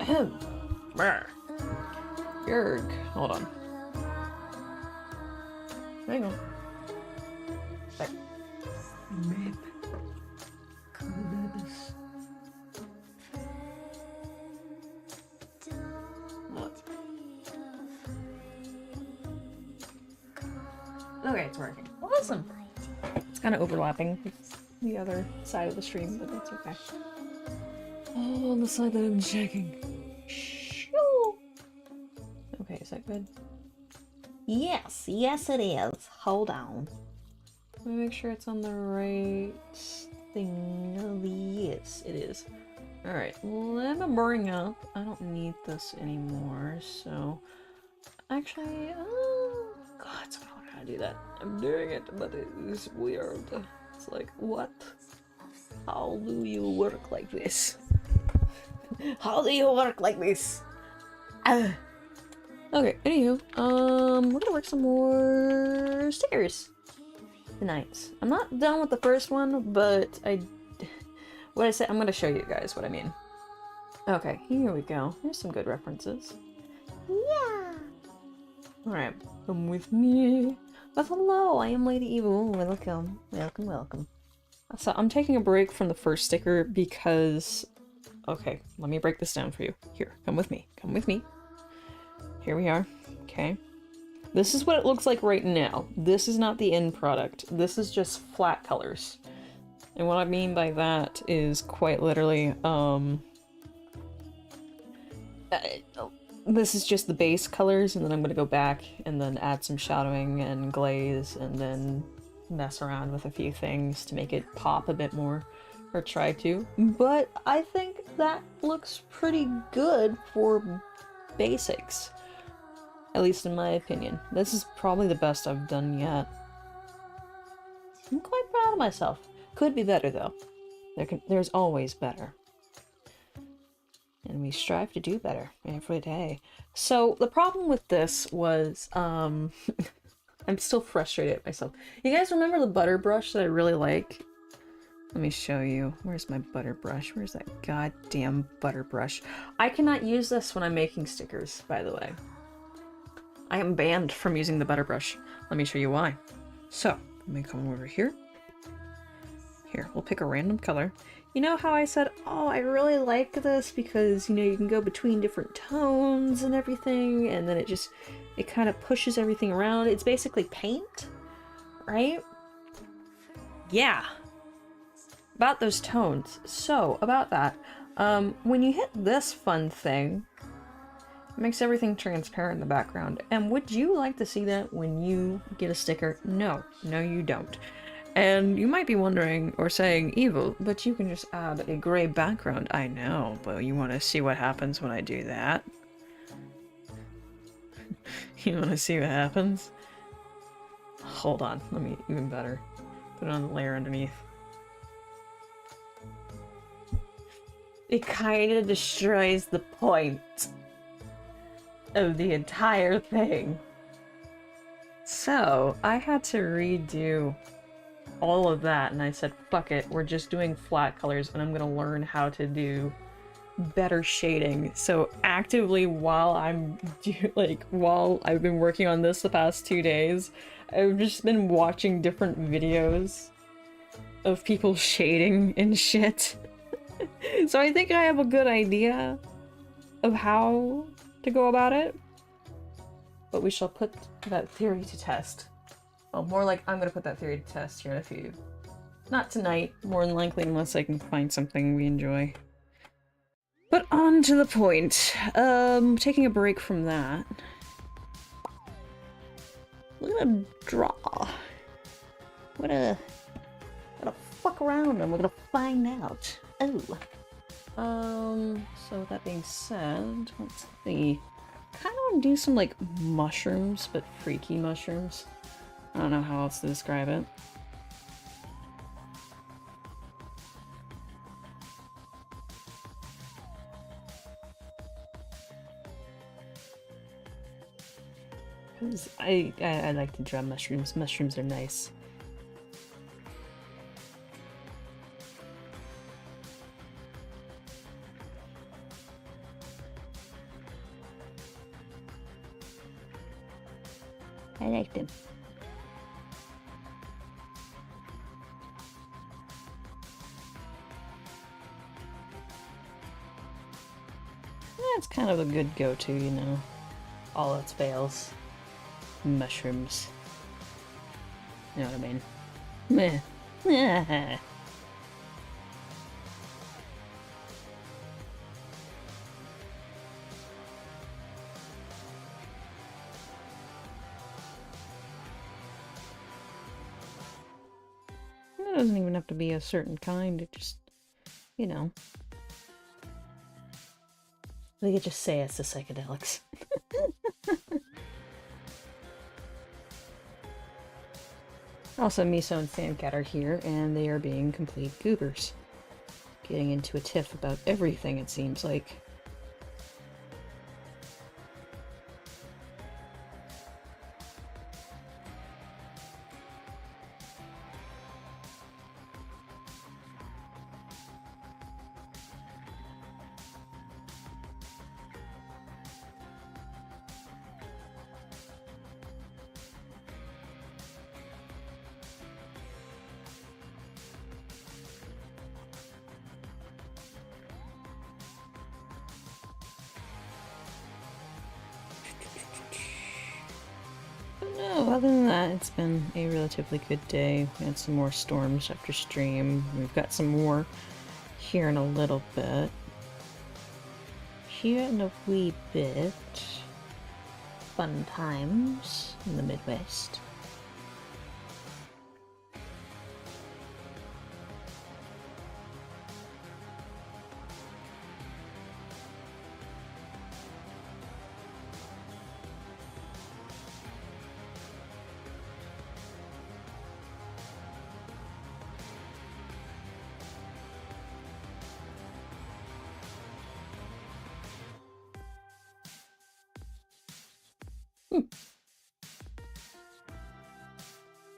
Ahem. Brrr. Yerg. Hold on. Hang on. There. What? Okay, it's working. Awesome. It's kind of overlapping with the other side of the stream, but that's okay. Oh, on the side that I'm checking. Okay, is that good? Yes, yes it is. Hold on. Let me make sure it's on the right thing. Yes, it is. Alright, let me bring up. I don't need this anymore, so... Actually, God, I don't know how to do that. I'm doing it, but it is weird. It's like, what? How do you work like this? How do you work like this? Okay, anywho, we're gonna work some more stickers tonight. I'm not done with the first one, but what I said, I'm gonna show you guys what I mean. Okay, here we go. Here's some good references. Yeah. Alright, come with me. But hello, I am Lady Evil. Welcome, welcome, welcome. So I'm taking a break from the first sticker because... Okay, let me break this down for you. Here, come with me. Come with me. Here we are. Okay. This is what it looks like right now. This is not the end product. This is just flat colors. And what I mean by that is quite literally, this is just the base colors, and then I'm gonna go back and then add some shadowing and glaze and then mess around with a few things to make it pop a bit more, or try to. But I think that looks pretty good for basics. At least in my opinion. This is probably the best I've done yet. I'm quite proud of myself. Could be better though. There's always better. And we strive to do better every day. So the problem with this was, I'm still frustrated at myself. You guys remember the butter brush that I really like? Let me show you. Where's my butter brush? Where's that goddamn butter brush? I cannot use this when I'm making stickers, by the way. I am banned from using the butter brush. Let me show you why. So, let me come over here. Here, we'll pick a random color. You know how I said, oh, I really like this because, you know, you can go between different tones and everything, and then it kind of pushes everything around. It's basically paint, right? Yeah. About those tones. So, about that, when you hit this fun thing, it makes everything transparent in the background. And would you like to see that when you get a sticker? No. No, you don't. And you might be wondering or saying, Evil, but you can just add a gray background. I know, but you want to see what happens when I do that? You want to see what happens? Hold on. Let me, even better. Put it on the layer underneath. It kind of destroys the point of the entire thing. So, I had to redo all of that, and I said, fuck it, we're just doing flat colors, and I'm gonna learn how to do better shading. So actively, while while I've been working on this the past 2 days, I've just been watching different videos of people shading and shit. So I think I have a good idea of how to go about it, but we shall put that theory to test. Well, more like I'm gonna put that theory to test here in a few. Not tonight, more than likely, unless I can find something we enjoy. But on to the point. Taking a break from that. We're gonna draw. We're gonna fuck around and we're gonna find out. Oh. So with that being said, let's see. Kind of want to do some, like, mushrooms, but freaky mushrooms. I don't know how else to describe it. I like to draw mushrooms. Mushrooms are nice. I like them. It's kind of a good go-to, you know. All else fails. Mushrooms. You know what I mean? Meh. It doesn't even have to be a certain kind, it just, you know. We could just say it's the psychedelics. Also, Miso and Sandcat are here, and they are being complete goobers. Getting into a tiff about everything, it seems like. No, other than that, it's been a relatively good day. We had some more storms after stream. We've got some more here in a little bit. Here in a wee bit. Fun times in the Midwest.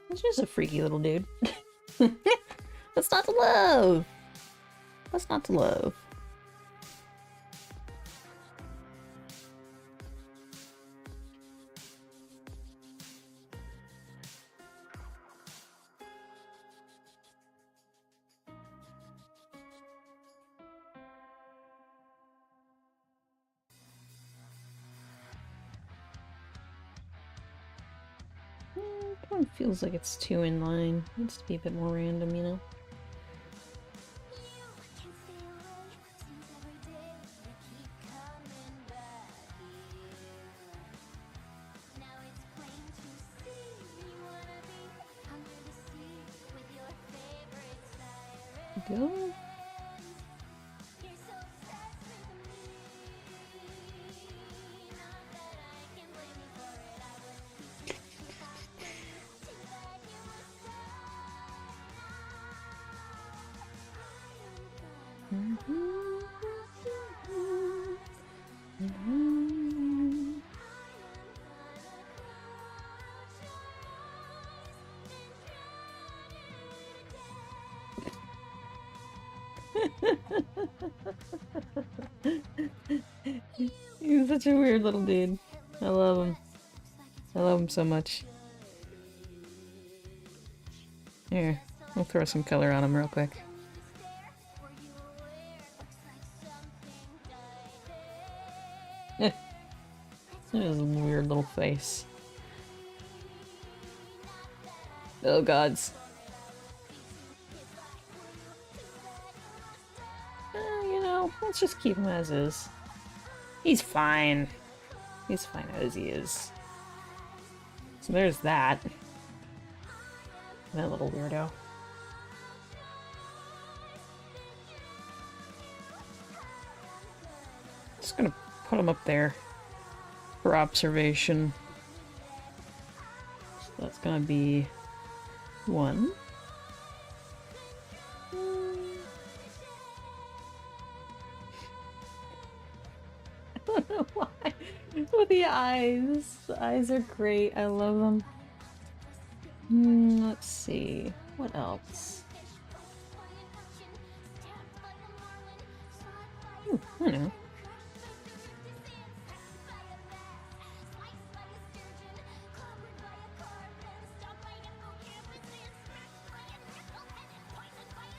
He's just a freaky little dude. What's not to love? What's not to love? One feels like it's too in line. It needs to be a bit more random, you know? Go. He's such a weird little dude. I love him. I love him so much. Here, I'll throw some color on him real quick. His weird little face. Oh gods. You know, let's just keep him as is. He's fine. He's fine as he is. So there's that. That little weirdo. Just gonna put him up there for observation. So that's gonna be 1. I don't know why. With the eyes. The eyes are great. I love them. Let's see. What else? I don't know.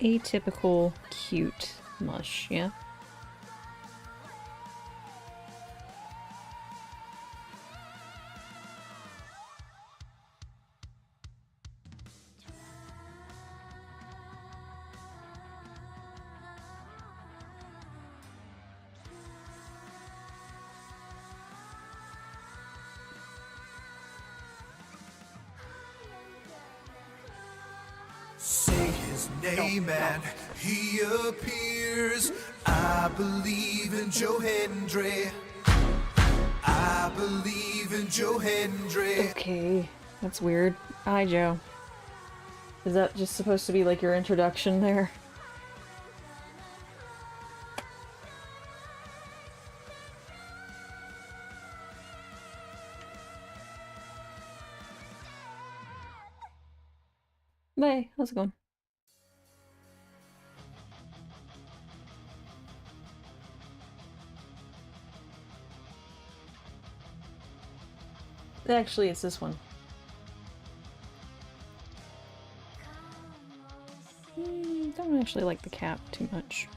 atypical cute mush, yeah? Say his name and he appears. I believe in Joe Hendry. I believe in Joe Hendry. Okay, that's weird. Hi, Joe. Is that just supposed to be like your introduction there? Hey, how's it going? Actually, it's this one. Don't actually like the cap too much.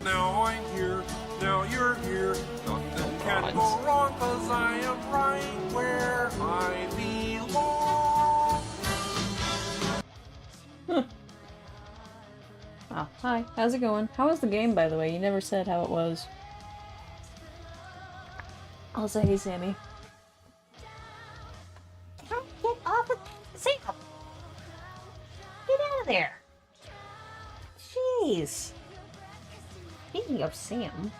Now I'm here, now you're here. Nothing can go wrong, cause I am right where I belong. Wow, hi, how's it going? How was the game, by the way? You never said how it was. I'll say hey, Sammy. Get off of Sam! Get out of there! Jeez. Speaking of Sam.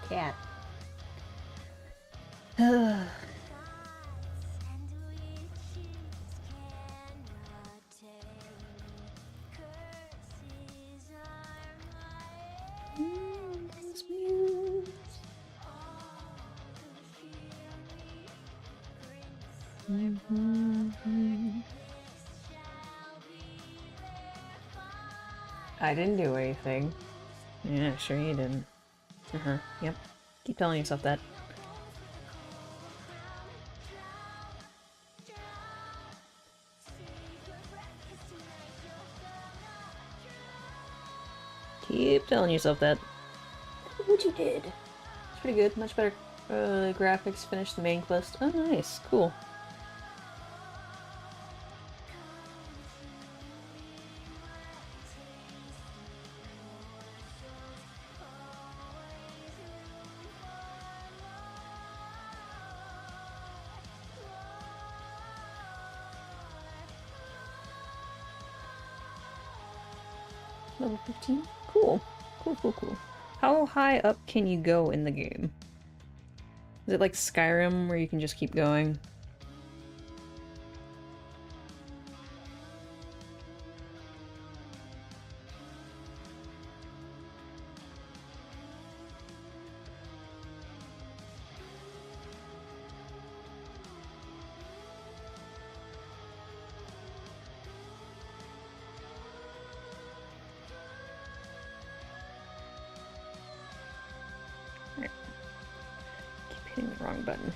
Cat. I didn't do anything. Yeah, sure you didn't. Yep. Keep telling yourself that. Keep telling yourself that. What you did? It's pretty good, much better. Graphics, finished the main quest. Oh, nice, cool. Level 15? Cool. Cool. How high up can you go in the game? Is it like Skyrim where you can just keep going? Hitting the wrong button.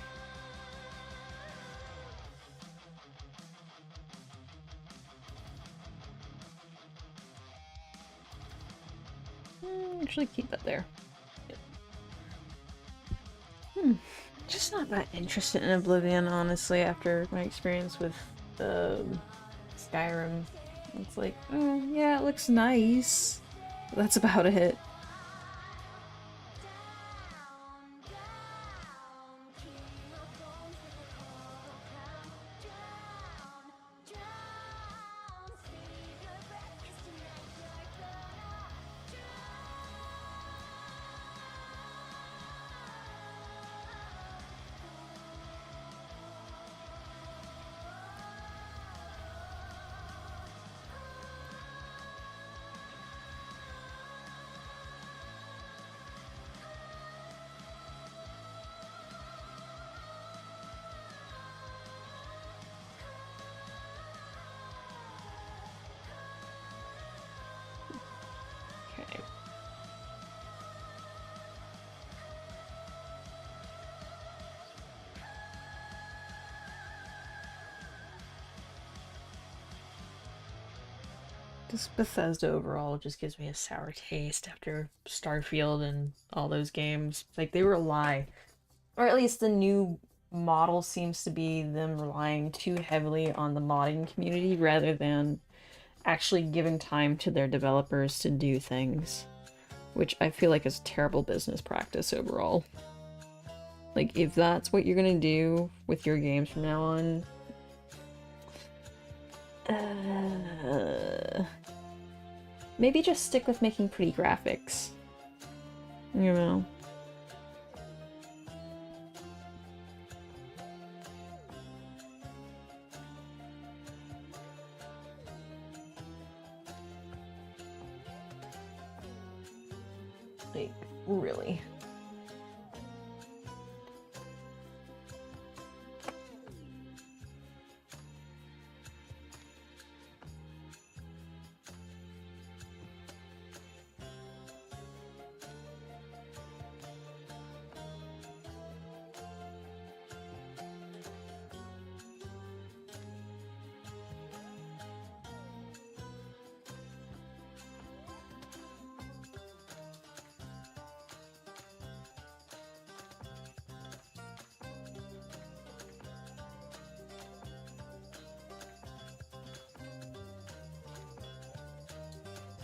Actually, keep that there. Yep. Just not that interested in Oblivion, honestly, after my experience with Skyrim. It's like, yeah, it looks nice. That's about it. Just Bethesda overall just gives me a sour taste after Starfield and all those games. Like, they rely, or at least the new model seems to be them relying too heavily on the modding community rather than actually giving time to their developers to do things, which I feel like is terrible business practice overall. Like, if that's what you're gonna do with your games from now on, maybe just stick with making pretty graphics. You know? Like, really.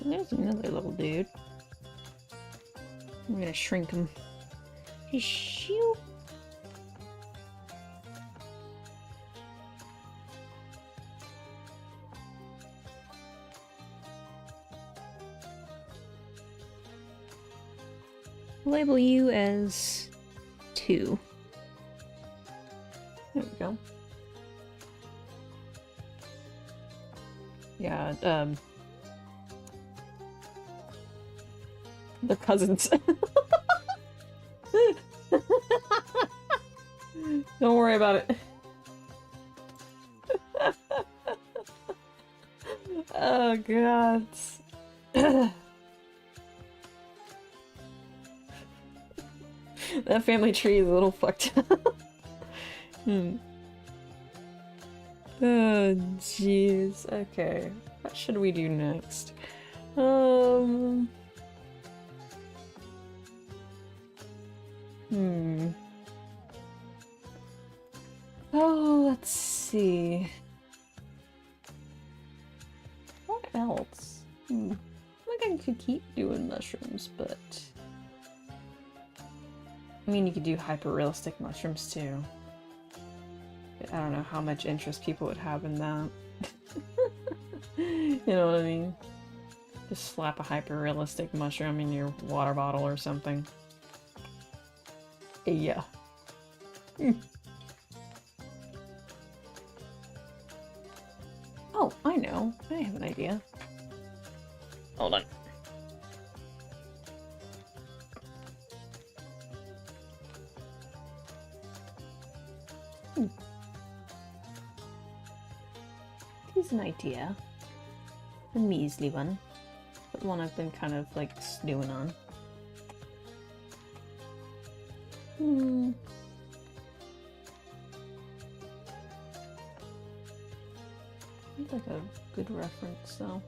There's another little dude. I'm gonna shrink him. Shoo. Label you as 2. There we go. Yeah, they're cousins. Don't worry about it. Oh god. That family tree is a little fucked up. Oh jeez. Okay. What should we do next? Oh, let's see. What else? Like I could keep doing mushrooms, but I mean, you could do hyper-realistic mushrooms too. I don't know how much interest people would have in that. You know what I mean? Just slap a hyper-realistic mushroom in your water bottle or something. Yeah. Oh, I know. I have an idea. Hold on. Here's an idea. A measly one. But one I've been kind of like stewing on. Seems like a good reference, though.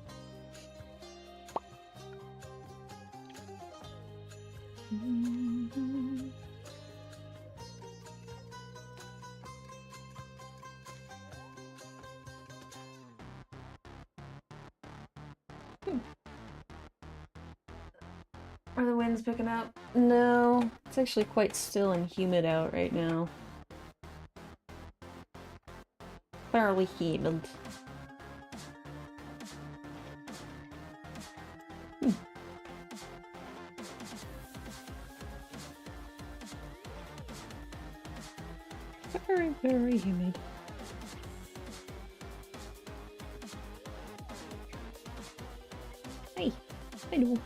Are the winds picking up? No, it's actually quite still and humid out right now. Fairly humid. Very, very humid. Hey, hello.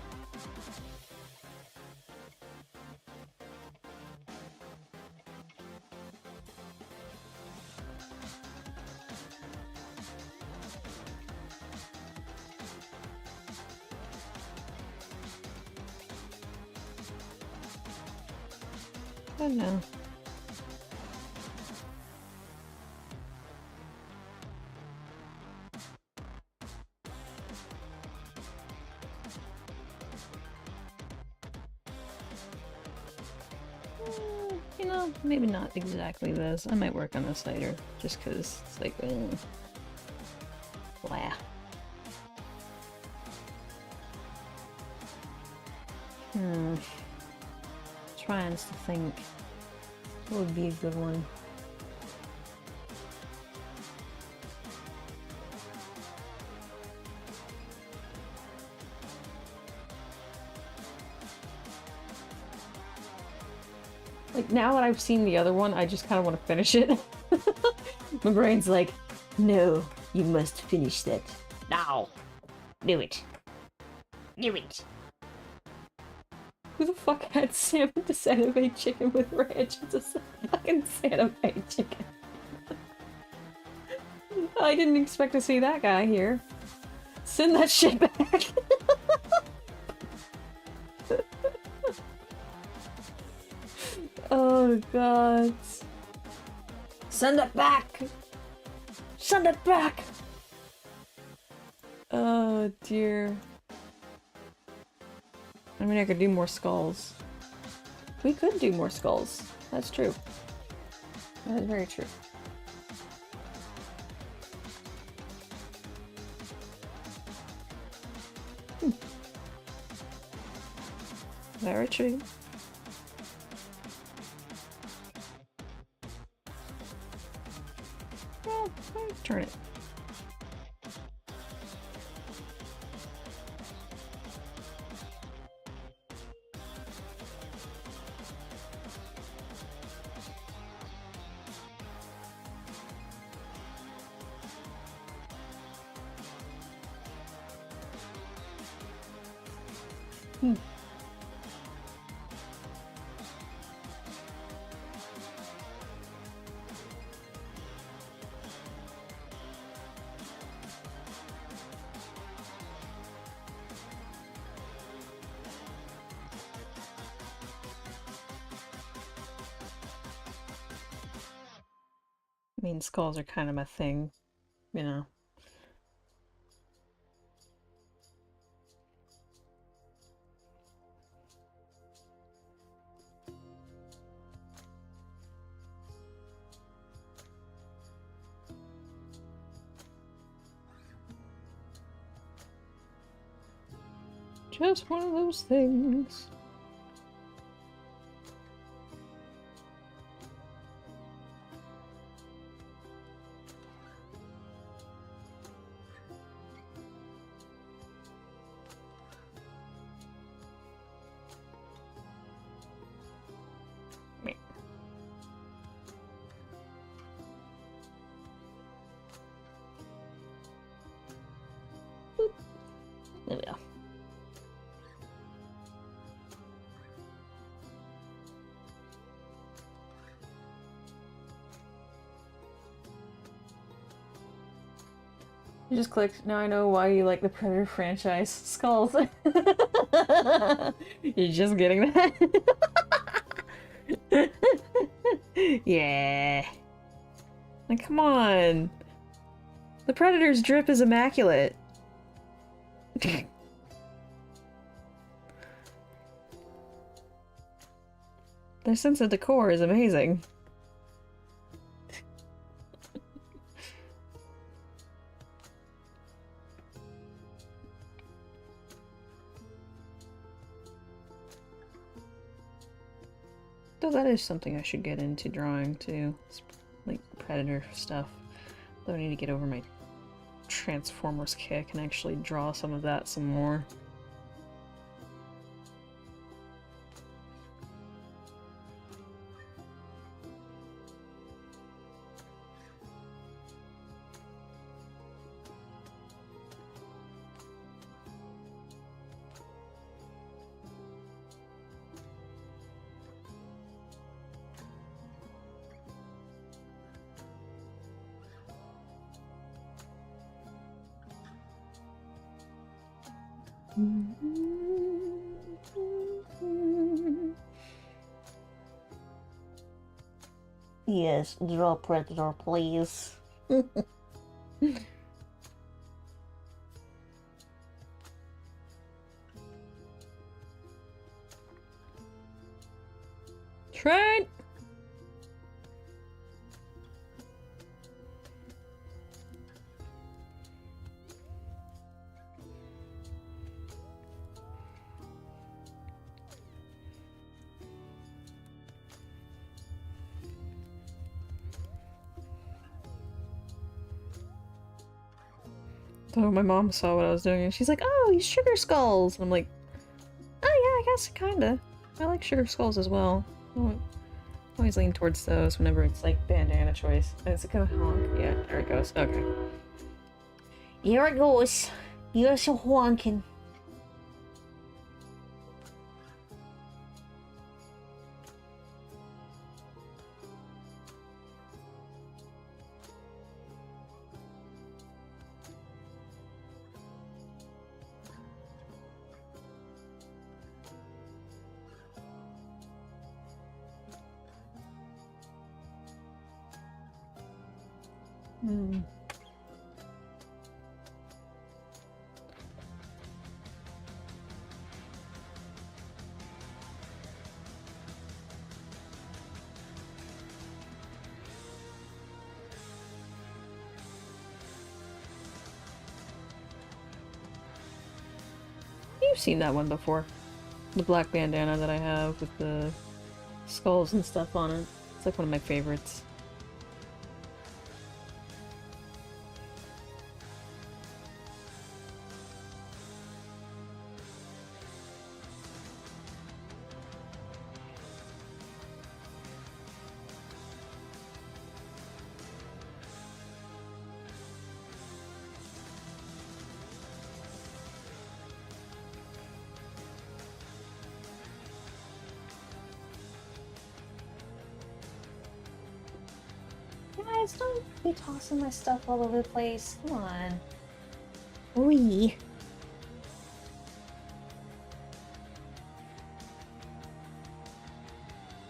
Oh no. Well, maybe not exactly this. I might work on this later, just because it's like, blah. Trying to think what would be a good one. Like, now that I've seen the other one, I just kind of want to finish it. My brain's like, no, you must finish that. Now. Do it. Do it. Who the fuck had salmon to Santa Fe chicken with ranch? It's a fucking Santa Fe chicken. I didn't expect to see that guy here. Send that shit back. Oh god. Send it back! Send it back! Oh dear. I mean, I could do more skulls. We could do more skulls. That's true. That is very true. Very true. Well, let's turn it. I mean, skulls are kind of my thing, you know. Just one of those things. There we go. You just clicked. Now I know why you like the Predator franchise. Skulls. You're just getting that? Yeah. Like, come on. The Predator's drip is immaculate. Their sense of decor is amazing. Though that is something I should get into drawing too. It's like Predator stuff. Though I need to get over my Transformers kick and actually draw some of that some more. Yes, draw Predator, please. Trent! So my mom saw what I was doing and she's like, oh, you sugar skulls! And I'm like, oh yeah, I guess kinda. I like sugar skulls as well. I always lean towards those whenever it's like bandana choice. Is it gonna honk? Yeah, there it goes. Okay. Here it goes. Here's a honking. Hmm. You've seen that one before. The black bandana that I have with the skulls and stuff on it. It's like one of my favorites. Guys, don't be tossing my stuff all over the place. Come on. Wee.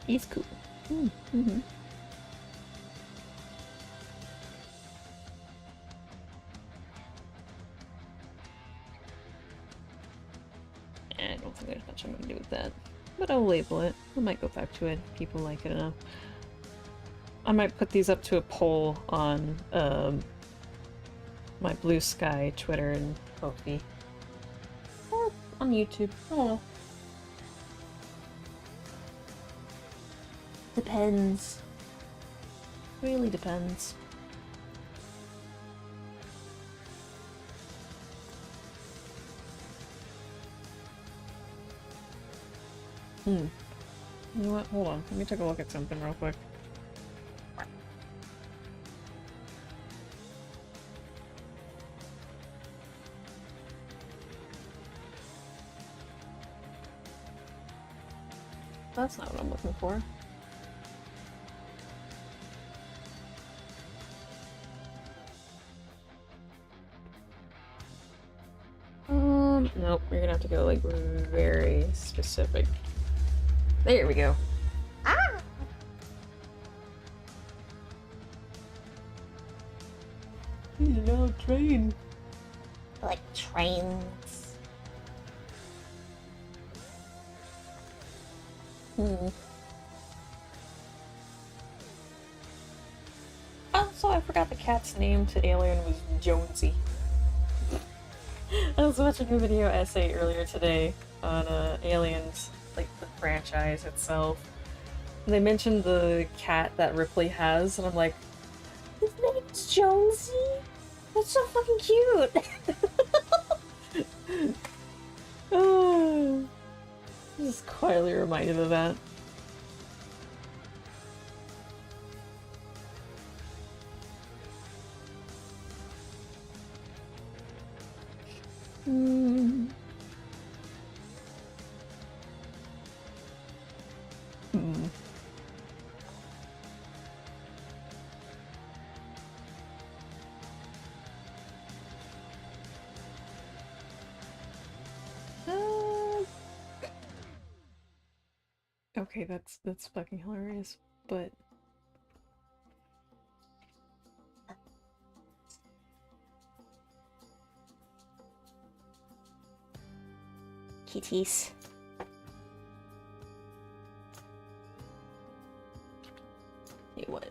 He's cool. Mm-hmm. I don't think there's much I'm gonna do with that. But I'll label it. I might go back to it. People like it enough. I might put these up to a poll on my Blue Sky, Twitter, and Ko-fi. Or on YouTube. I don't know. Depends. Really depends. You know what? Hold on. Let me take a look at something real quick. That's not what I'm looking for. Nope, you're gonna have to go like very specific. There we go. Ah! He's no train. Like trains. Also, I forgot the cat's name to Alien was Jonesy. I was watching a video essay earlier today on Aliens, like the franchise itself. And they mentioned the cat that Ripley has, and I'm like, His name's Jonesy? That's so fucking cute! oh, just quietly reminded of that. Okay, that's fucking hilarious, but Kitties. hey, what?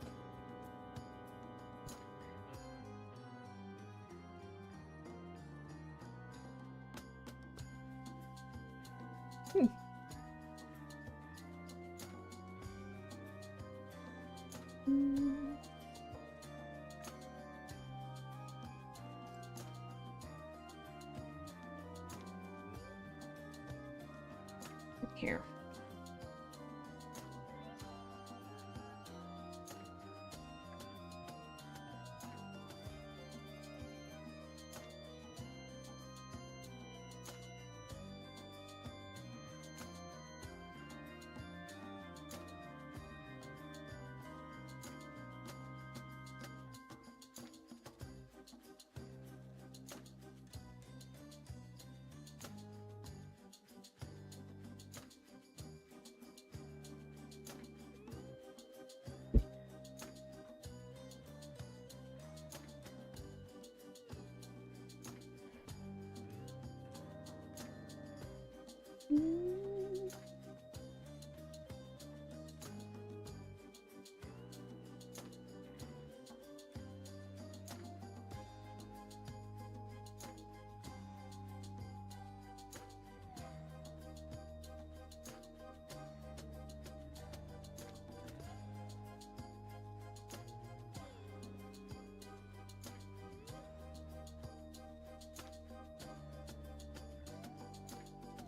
here.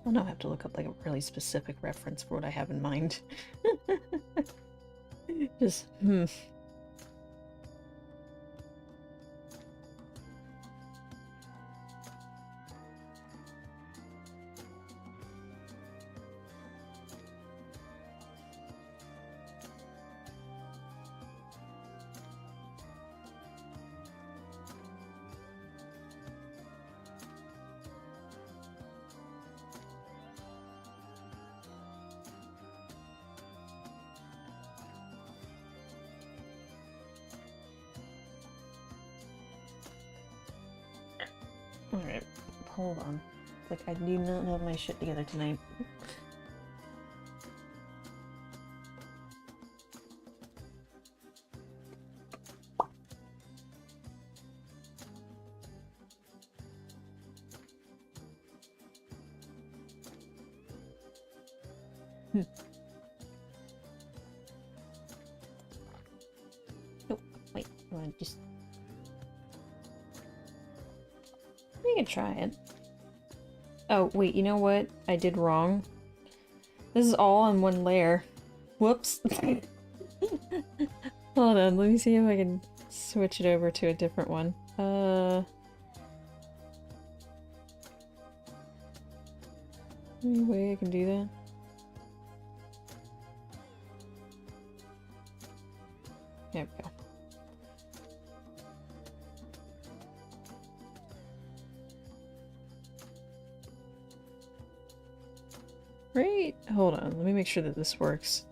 Well, now I have to look up like a really specific reference for what I have in mind. Just, Alright, hold on. Like, I do not have my shit together tonight. Nope, wait, I wanna just... We can try it. Oh, wait, you know what? I did wrong. This is all on one layer. Whoops. Hold on, let me see if I can switch it over to a different one. Any way I can do that? There we go. Great. Hold on, let me make sure that this works.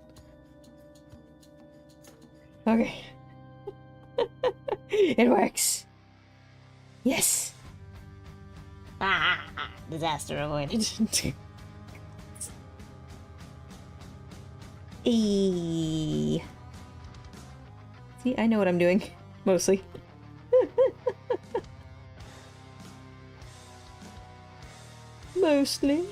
Okay. It works. Yes. Ah, disaster avoided. Eee. See, I know what I'm doing. Mostly. Mostly.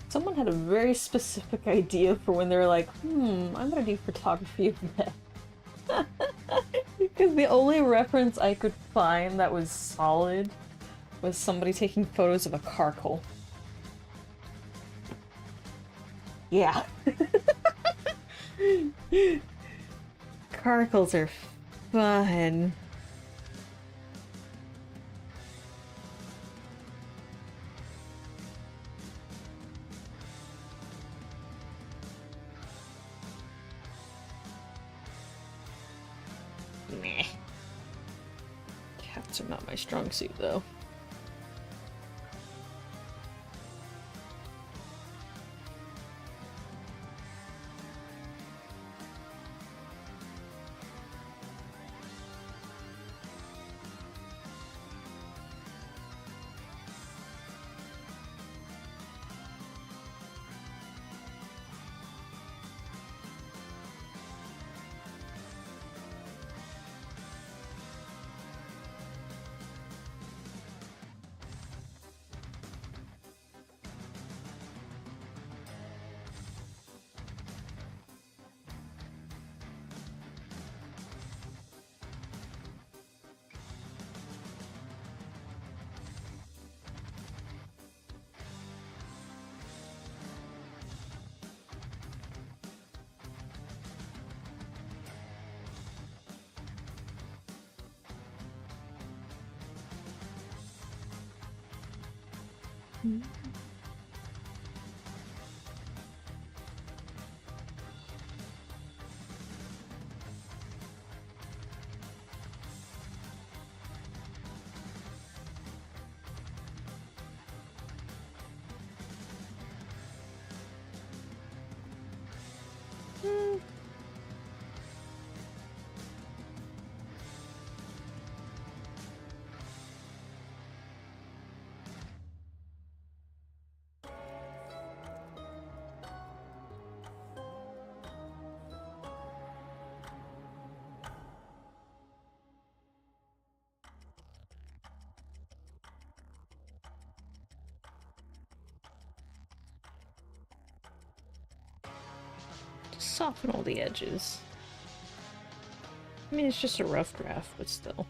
Someone had a very specific idea for when they were like, I'm gonna do photography of that. Because the only reference I could find that was solid was somebody taking photos of a carcass. Yeah. Carcals are fun. Portraits are not my strong suit, though. Soften all the edges. I mean, it's just a rough draft, but still.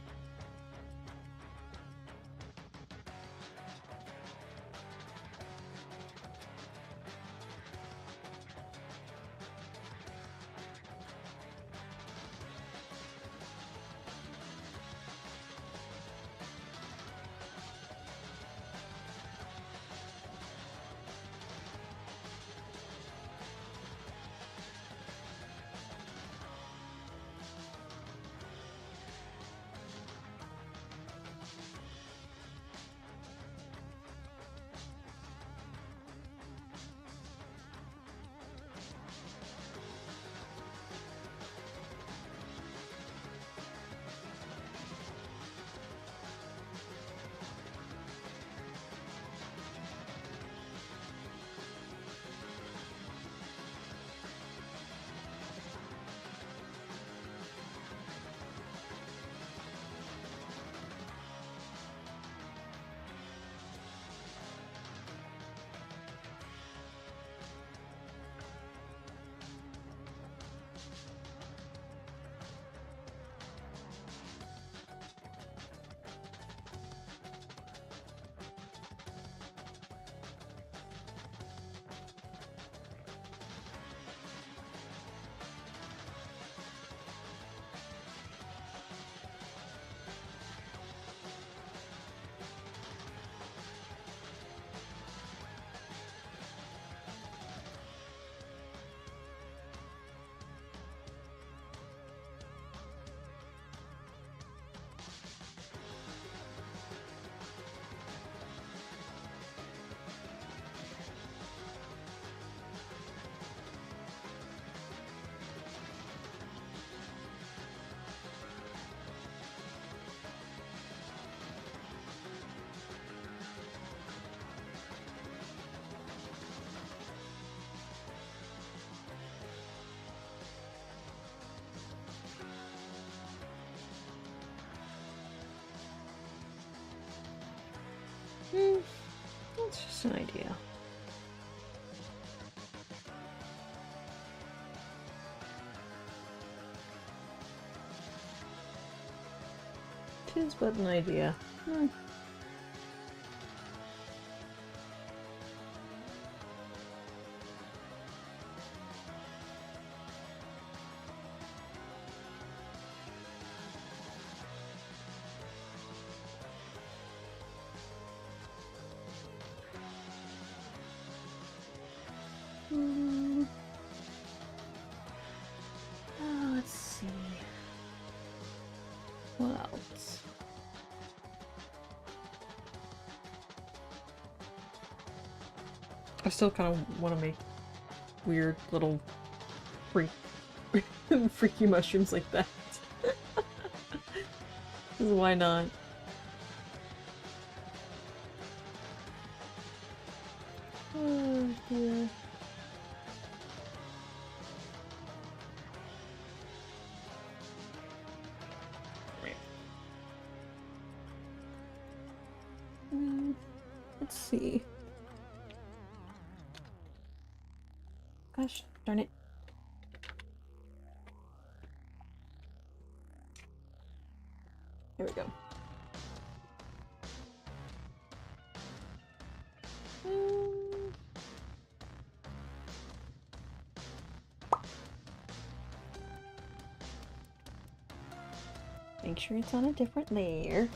That's just an idea. Tis but an idea. Let's see. What else? I still kind of want to make weird little freak freaky mushrooms like that. 'Cause why not? Oh dear. Let's see. Gosh, darn it. There we go. Make sure it's on a different layer.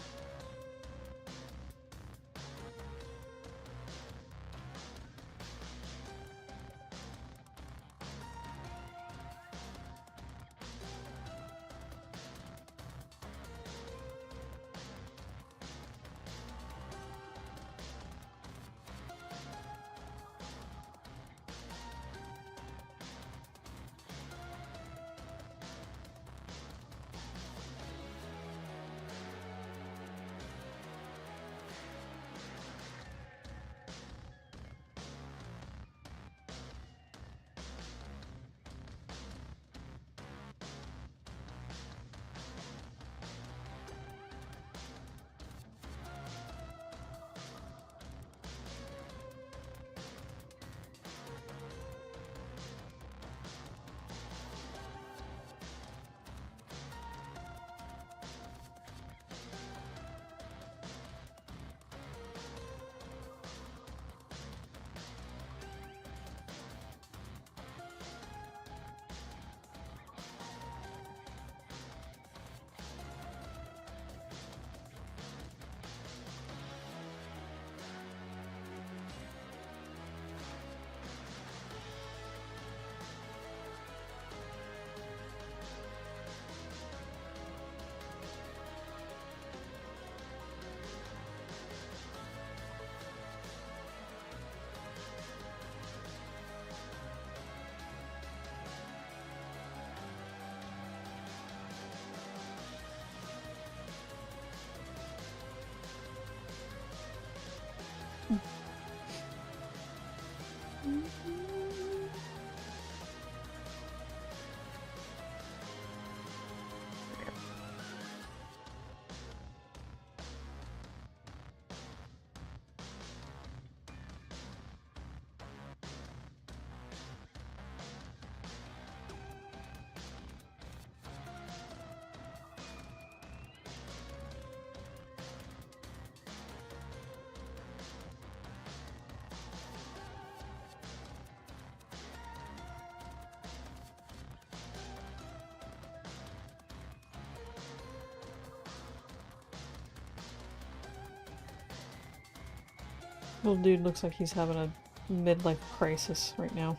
Little dude looks like he's having a midlife crisis right now.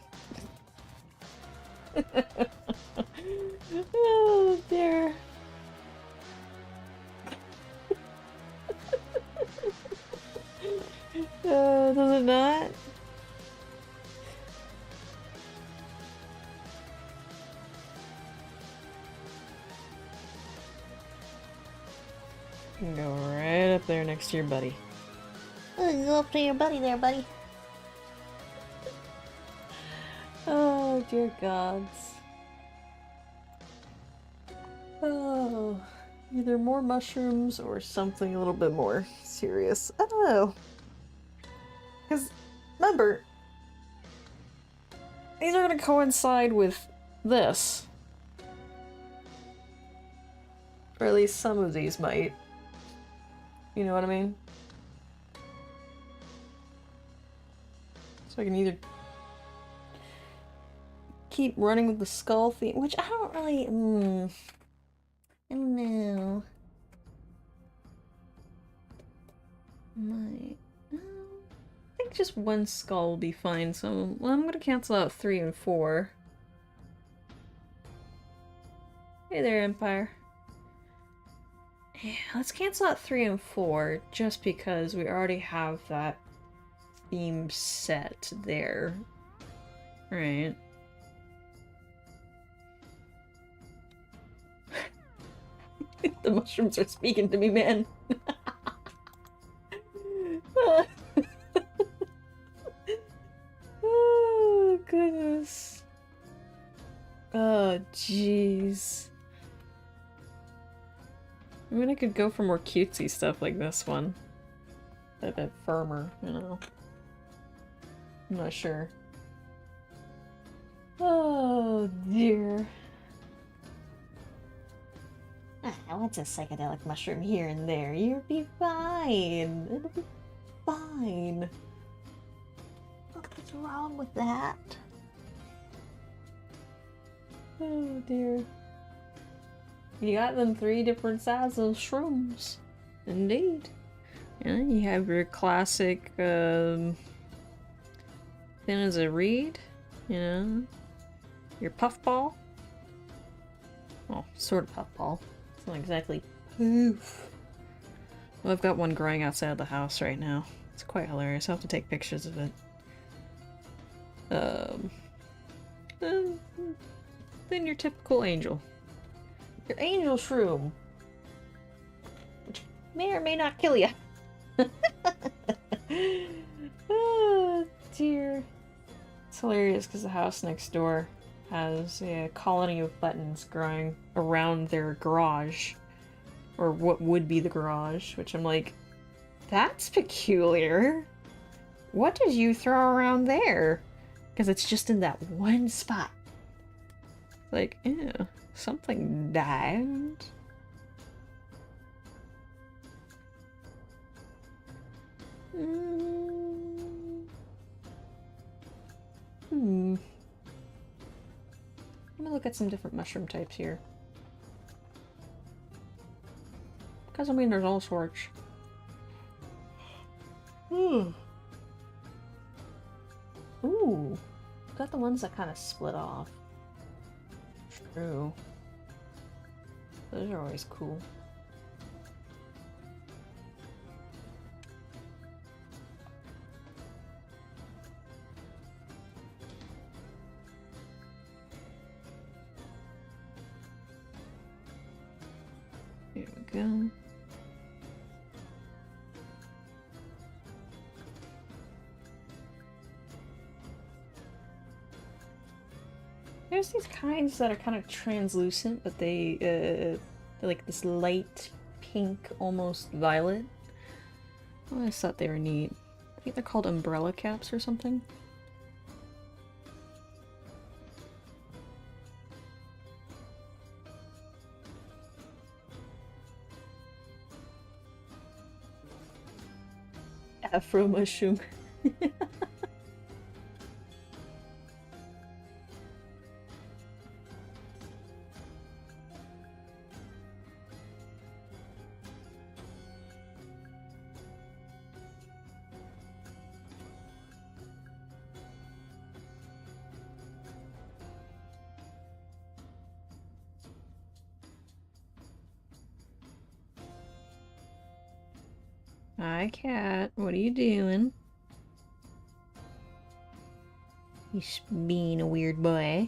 Oh dear. Does it not? You can go right up there next to your buddy. Go up to your buddy there, buddy. Oh, dear gods. Oh, either more mushrooms or something a little bit more serious. I don't know. Because, remember, these are going to coincide with this. Or at least some of these might. You know what I mean? So I can either keep running with the skull theme, which I don't really, I don't know. I think just one skull will be fine, so well, I'm gonna cancel out 3 and 4. Hey there, Empire. Yeah, let's cancel out 3 and 4, just because we already have that theme set there. Right. The mushrooms are speaking to me, man. Oh, goodness. Oh, jeez. I mean, I could go for more cutesy stuff like this one. A bit firmer, you know. I'm not sure. Oh, dear. What's a psychedelic mushroom here and there? You'll be fine. It'll be fine. What's wrong with that? Oh, dear. You got them 3 different sizes of shrooms. Indeed. Yeah, you have your classic, thin as a reed, you know, your puffball. Well, sort of puffball. It's not exactly poof. Well, I've got one growing outside of the house right now. It's quite hilarious. I'll have to take pictures of it. Then your typical angel. Your angel shroom. Which may or may not kill you. Oh, dear. It's hilarious because the house next door has a colony of buttons growing around their garage. Or what would be the garage, which I'm like, that's peculiar. What did you throw around there? Because it's just in that one spot. Like, ew, something died. Let me look at some different mushroom types here. Because, I mean, there's all sorts. Ooh, got the ones that kind of split off. True. Those are always cool. Here we go. There's these kinds that are kind of translucent, but they're like this light pink, almost violet. I always thought they were neat. I think they're called umbrella caps or something. Afro mushroom. Hi, cat. What are you doing? He's being a weird boy.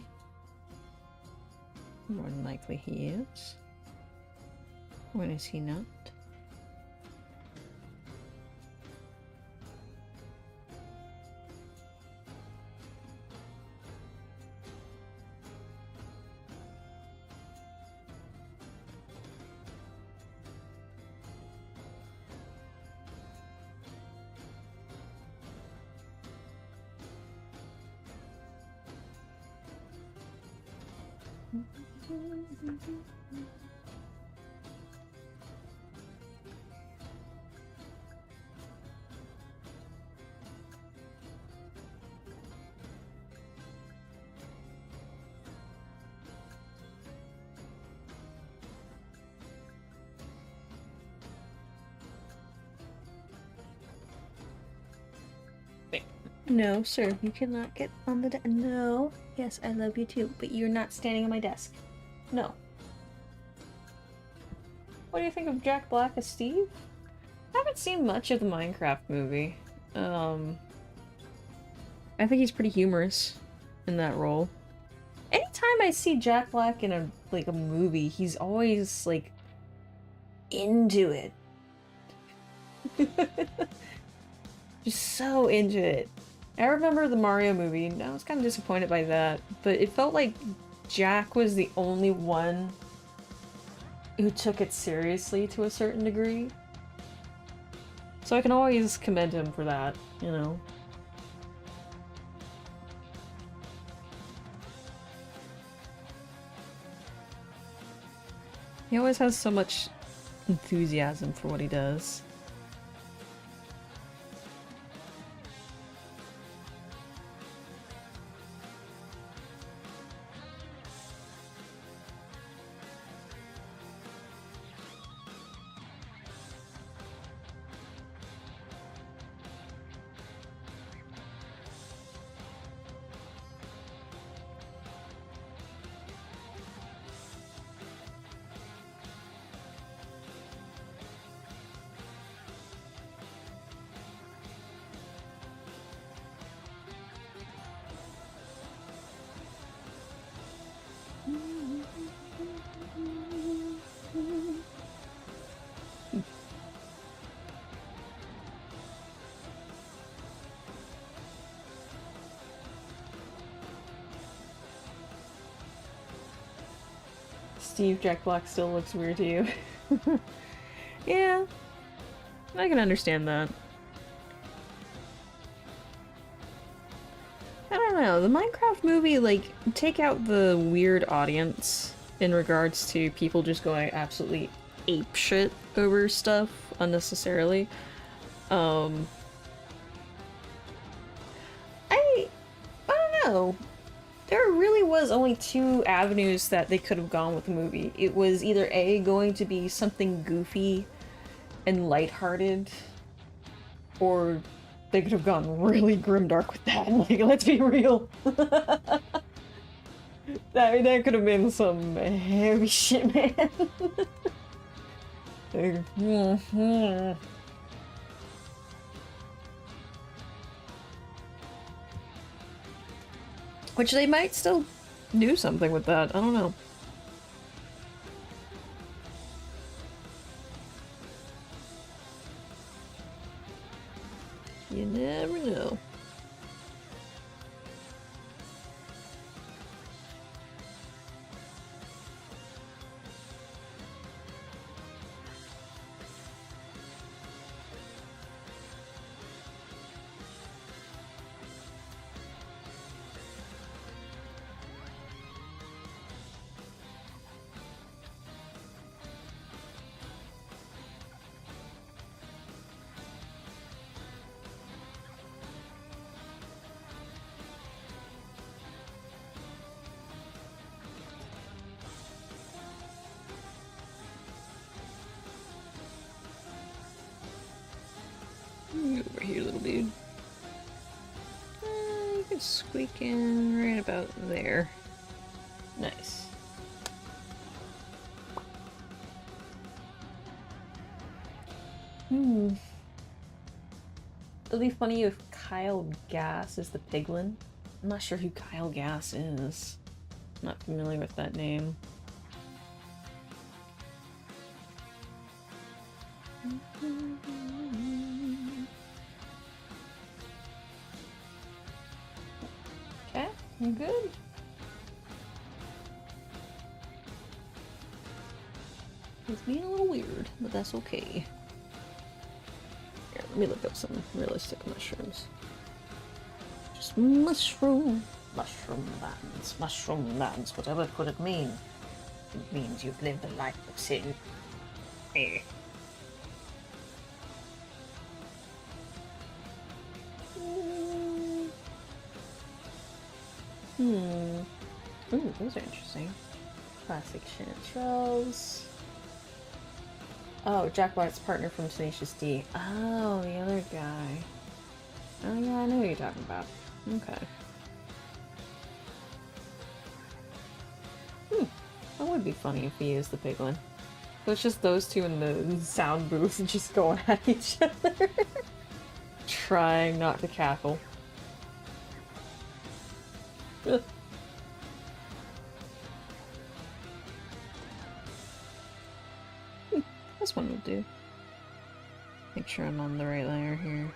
More than likely he is. When is he not? No, sir, you cannot get on the desk. No. Yes, I love you too, but you're not standing on my desk. No. What do you think of Jack Black as Steve? I haven't seen much of the Minecraft movie. I think he's pretty humorous in that role. Anytime I see Jack Black in a movie, he's always like into it. Just so into it. I remember the Mario movie, and I was kind of disappointed by that, but it felt like Jack was the only one who took it seriously to a certain degree. So I can always commend him for that, you know? He always has so much enthusiasm for what he does. Steve, Jack Black still looks weird to you. Yeah, I can understand that. I don't know, the Minecraft movie, like, take out the weird audience in regards to people just going absolutely apeshit over stuff unnecessarily. I don't know. There really was only two avenues that they could have gone with the movie. It was either A, going to be something goofy and lighthearted, or they could have gone really grimdark with that. Like, let's be real. that could have been some heavy shit, man. Which they might still do something with that. I don't know. You never know. Over here, little dude. You can squeak in right about there. Nice. It'll be funny if Kyle Gass is the piglin. I'm not sure who Kyle Gass is. I'm not familiar with that name. Okay, you good? It's being a little weird, but that's okay. Here, let me look up some realistic mushrooms. Just mushroom lands, whatever could it mean? It means you've lived a life of sin. Eh. Ooh, those are interesting. Classic chanterelles. Oh, Jack Black's partner from Tenacious D. Oh, the other guy. Oh yeah, I know who you're talking about. Okay. That would be funny if he is the piglin. So it's just those two in the sound booth and just going at each other. Trying not to cackle. This one will do. Make sure I'm on the right layer here.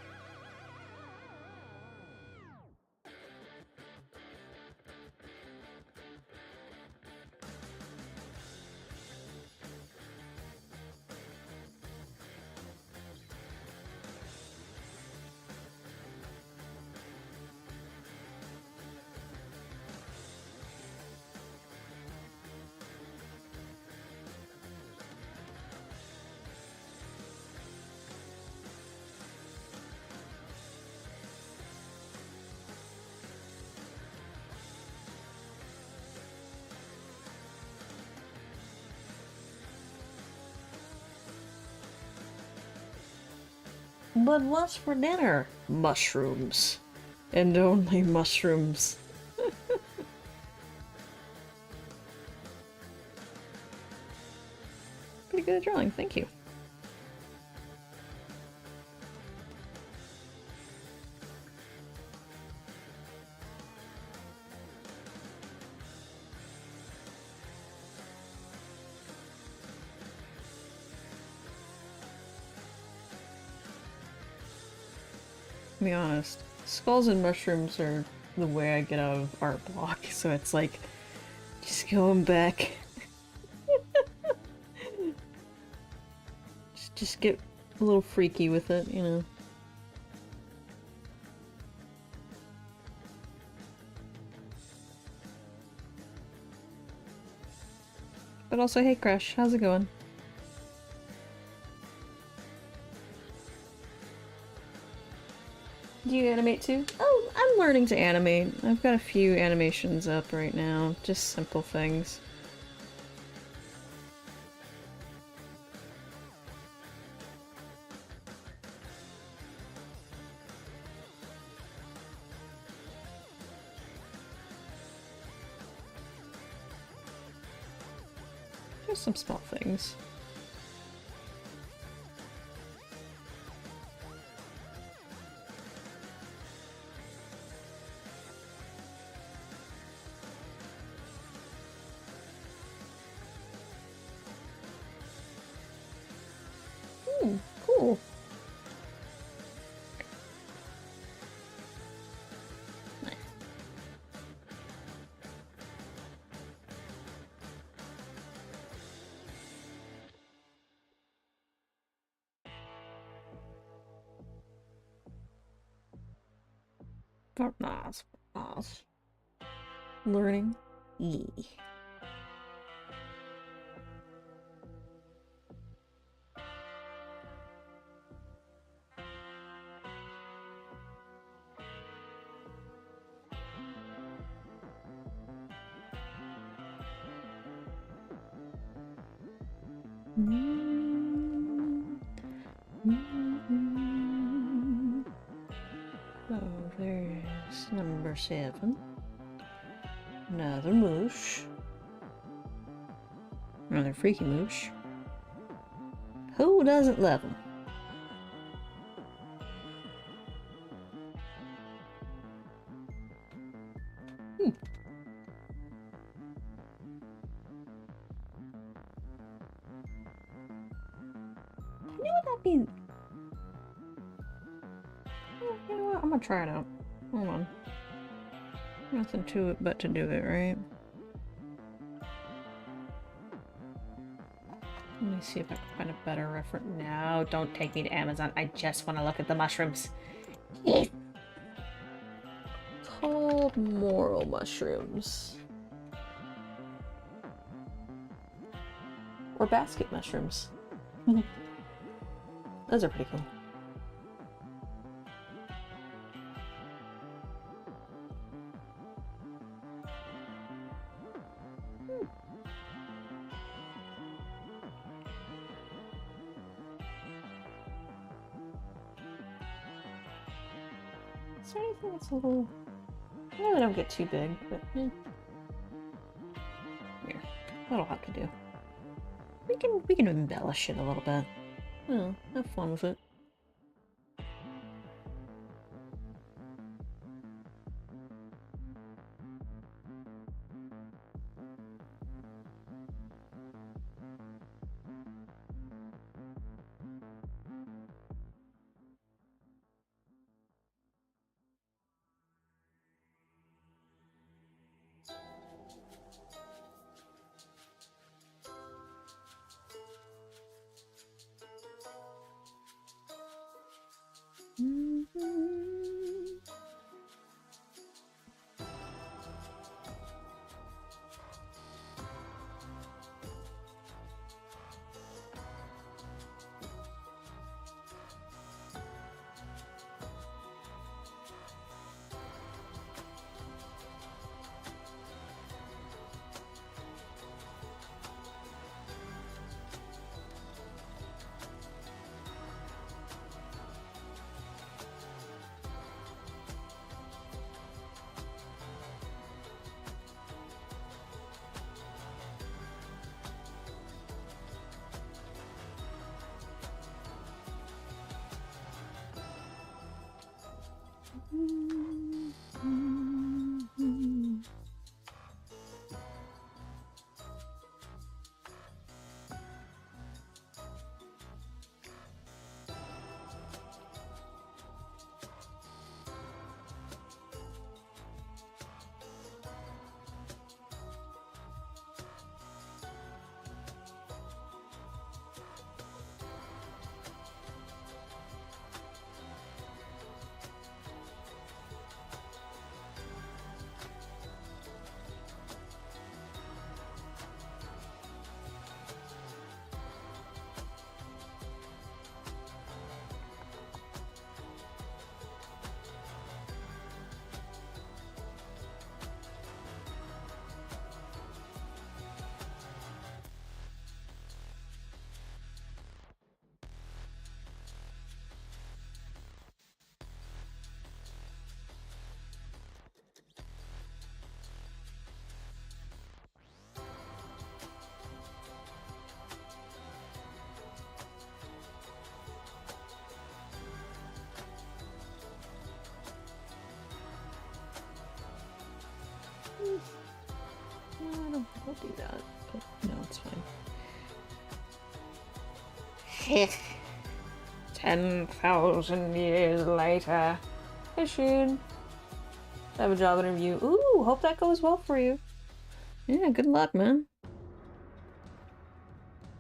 But what's for dinner? Mushrooms. And only mushrooms. Pretty good at drawing, thank you. To be honest, skulls and mushrooms are the way I get out of art block, so it's like just going back. just get a little freaky with it, you know. But also, hey Crush, how's it going? Do you animate too? Oh, I'm learning to animate. I've got a few animations up right now, just simple things. Just some small things. Cool. Nice. Nice. Learning. Yee. So there's number 7. Another moosh. Another freaky moosh. Who doesn't love them? You know what that'd be? Oh, you know what? I'm gonna try it out. Hold on. Nothing to it but to do it, right? Let me see if I can find a better reference. No, don't take me to Amazon. I just want to look at the mushrooms. Called moral mushrooms. Or basket mushrooms. Those are pretty cool. Is there anything that's a little... I know they don't get too big, but yeah. Here, that'll have to do. We can embellish it a little bit. Well, have fun with it. do that, but no, it's fine. 10,000 years later. Hey, Sheen. I have a job interview. Ooh, hope that goes well for you. Yeah, good luck, man.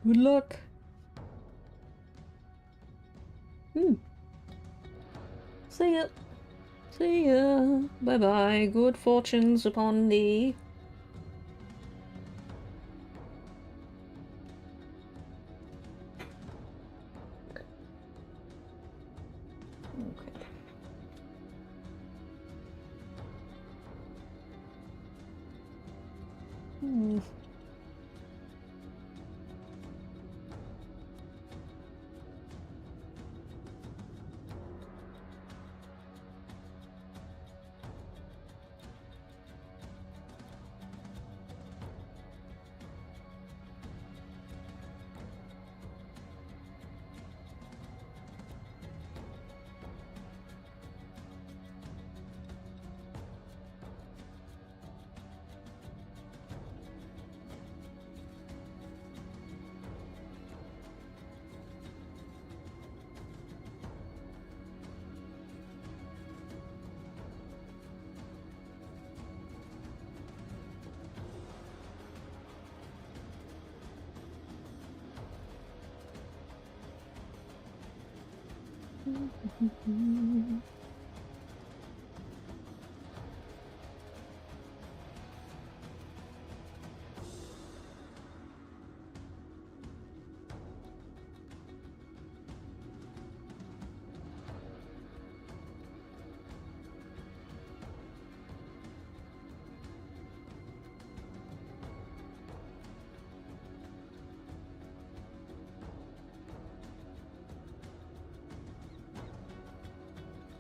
Good luck. See ya. See ya. Bye-bye. Good fortunes upon thee. Okay.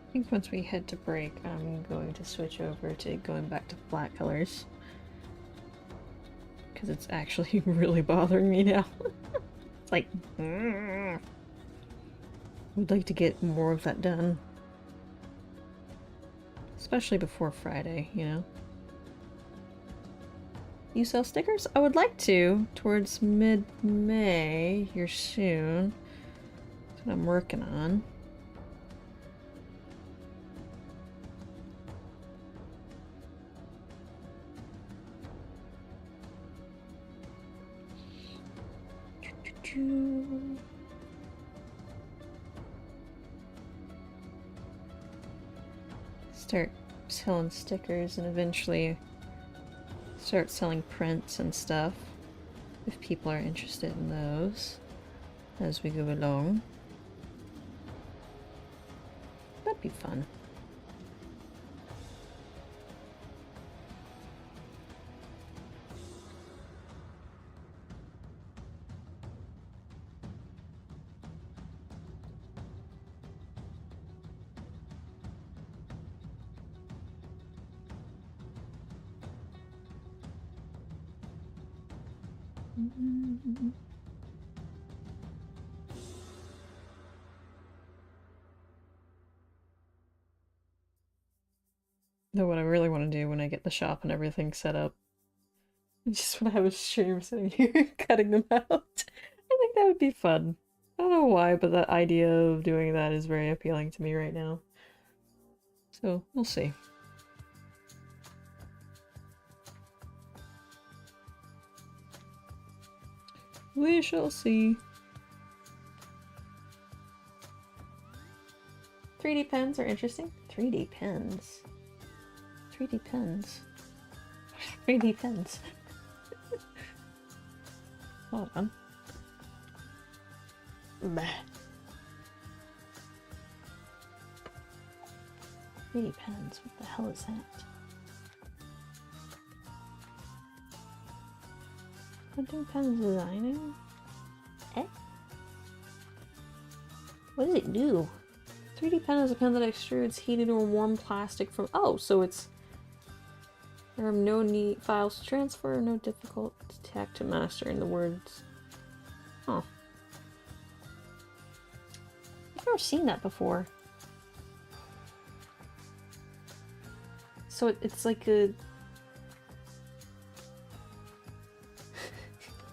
I think once we head to break, I'm going to switch over to going back to flat colors. Because it's actually really bothering me now. It's like, I'd like to get more of that done. Especially before Friday, you know? You sell stickers? I would like to, towards mid-May, here soon. That's what I'm working on. Start selling stickers and eventually start selling prints and stuff if people are interested in those as we go along. That'd be fun. Though what I really want to do when I get the shop and everything set up, I just want to have a stream sitting here cutting them out. I think that would be fun. I don't know why, but the idea of doing that is very appealing to me right now. So, we'll see. We shall see. 3D pens are interesting. 3D pens. 3D pens. 3D pens. Hold on. Bah. 3D pens. What the hell is that? Printing pens designing? Eh? What does it do? 3D pen is a pen that extrudes heated or warm plastic from... Oh, so it's... There are no neat files to transfer, no difficult tech to master in the words. Huh. I've never seen that before. So it's like a...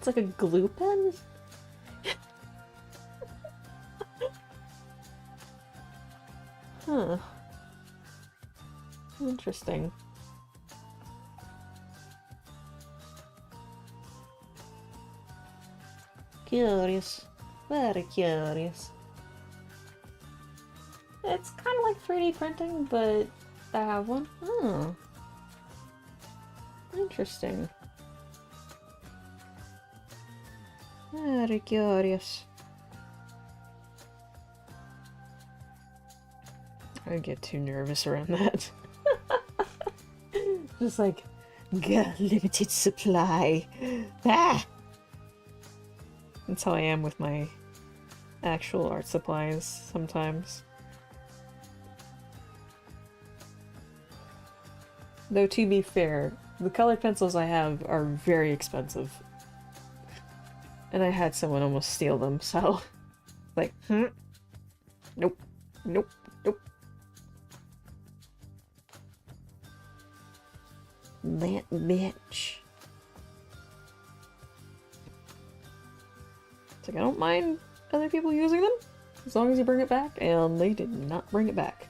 It's like a glue pen? Huh. Interesting. Curious. Very curious. It's kind of like 3D printing, but I have one. Oh. Interesting. Very curious. I get too nervous around that. Just like, got limited supply. Ah! That's how I am with my actual art supplies sometimes. Though to be fair, the colored pencils I have are very expensive. And I had someone almost steal them, so... like, nope, nope, nope. That bitch. It's like, I don't mind other people using them, as long as you bring it back, and they did not bring it back.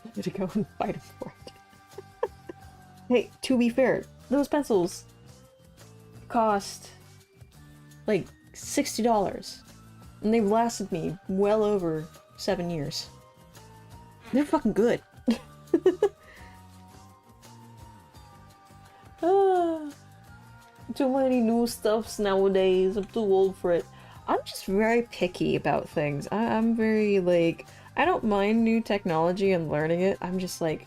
I had to go and fight them for it. Hey, to be fair, those pencils cost like $60, and they've lasted me well over 7 years. They're fucking good. Too many new stuffs nowadays. I'm too old for it. I'm just very picky about things. I'm very like, I don't mind new technology and learning it. I'm just like,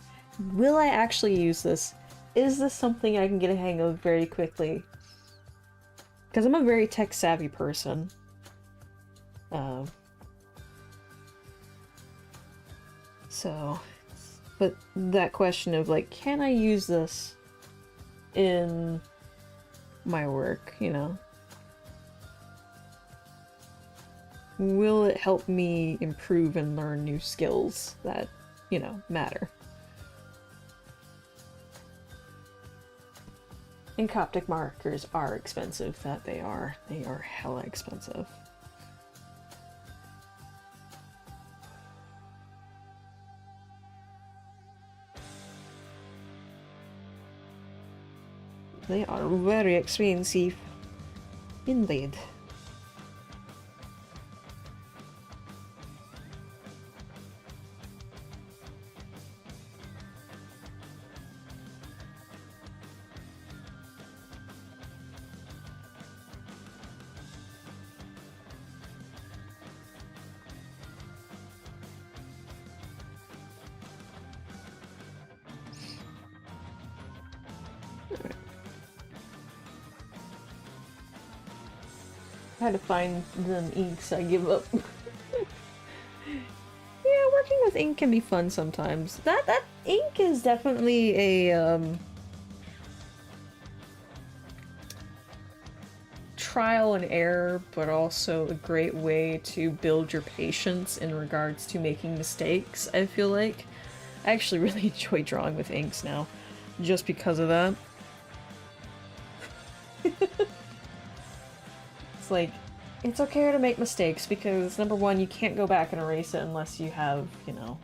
will I actually use this? Is this something I can get a hang of very quickly? Because I'm a very tech savvy person. So, but that question of like, can I use this in my work, you know? Will it help me improve and learn new skills that, you know, matter? And Coptic markers are expensive, that they are. They are hella expensive. They are very expensive. Indeed. I had to find them inks, I give up. Yeah, working with ink can be fun sometimes. That ink is definitely a trial and error, but also a great way to build your patience in regards to making mistakes, I feel like. I actually really enjoy drawing with inks now, just because of that. Like, it's okay to make mistakes because, number one, you can't go back and erase it unless you have, you know,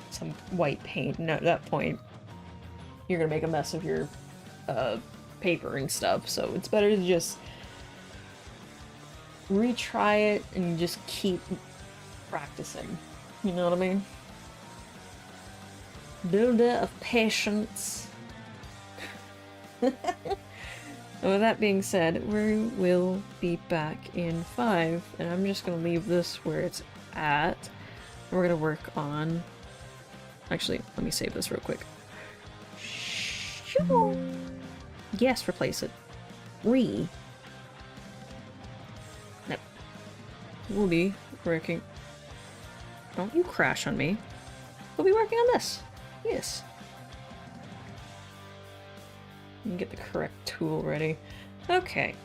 some white paint. And at that point, you're gonna make a mess of your paper and stuff, so it's better to just retry it and just keep practicing. You know what I mean? Build of patience. And with that being said, we will be back in 5, and I'm just gonna leave this where it's at. We're gonna work on... Actually, let me save this real quick. Yes, replace it. Nope. We'll be working... Don't you crash on me. We'll be working on this. Yes. And get the correct tool ready. Okay.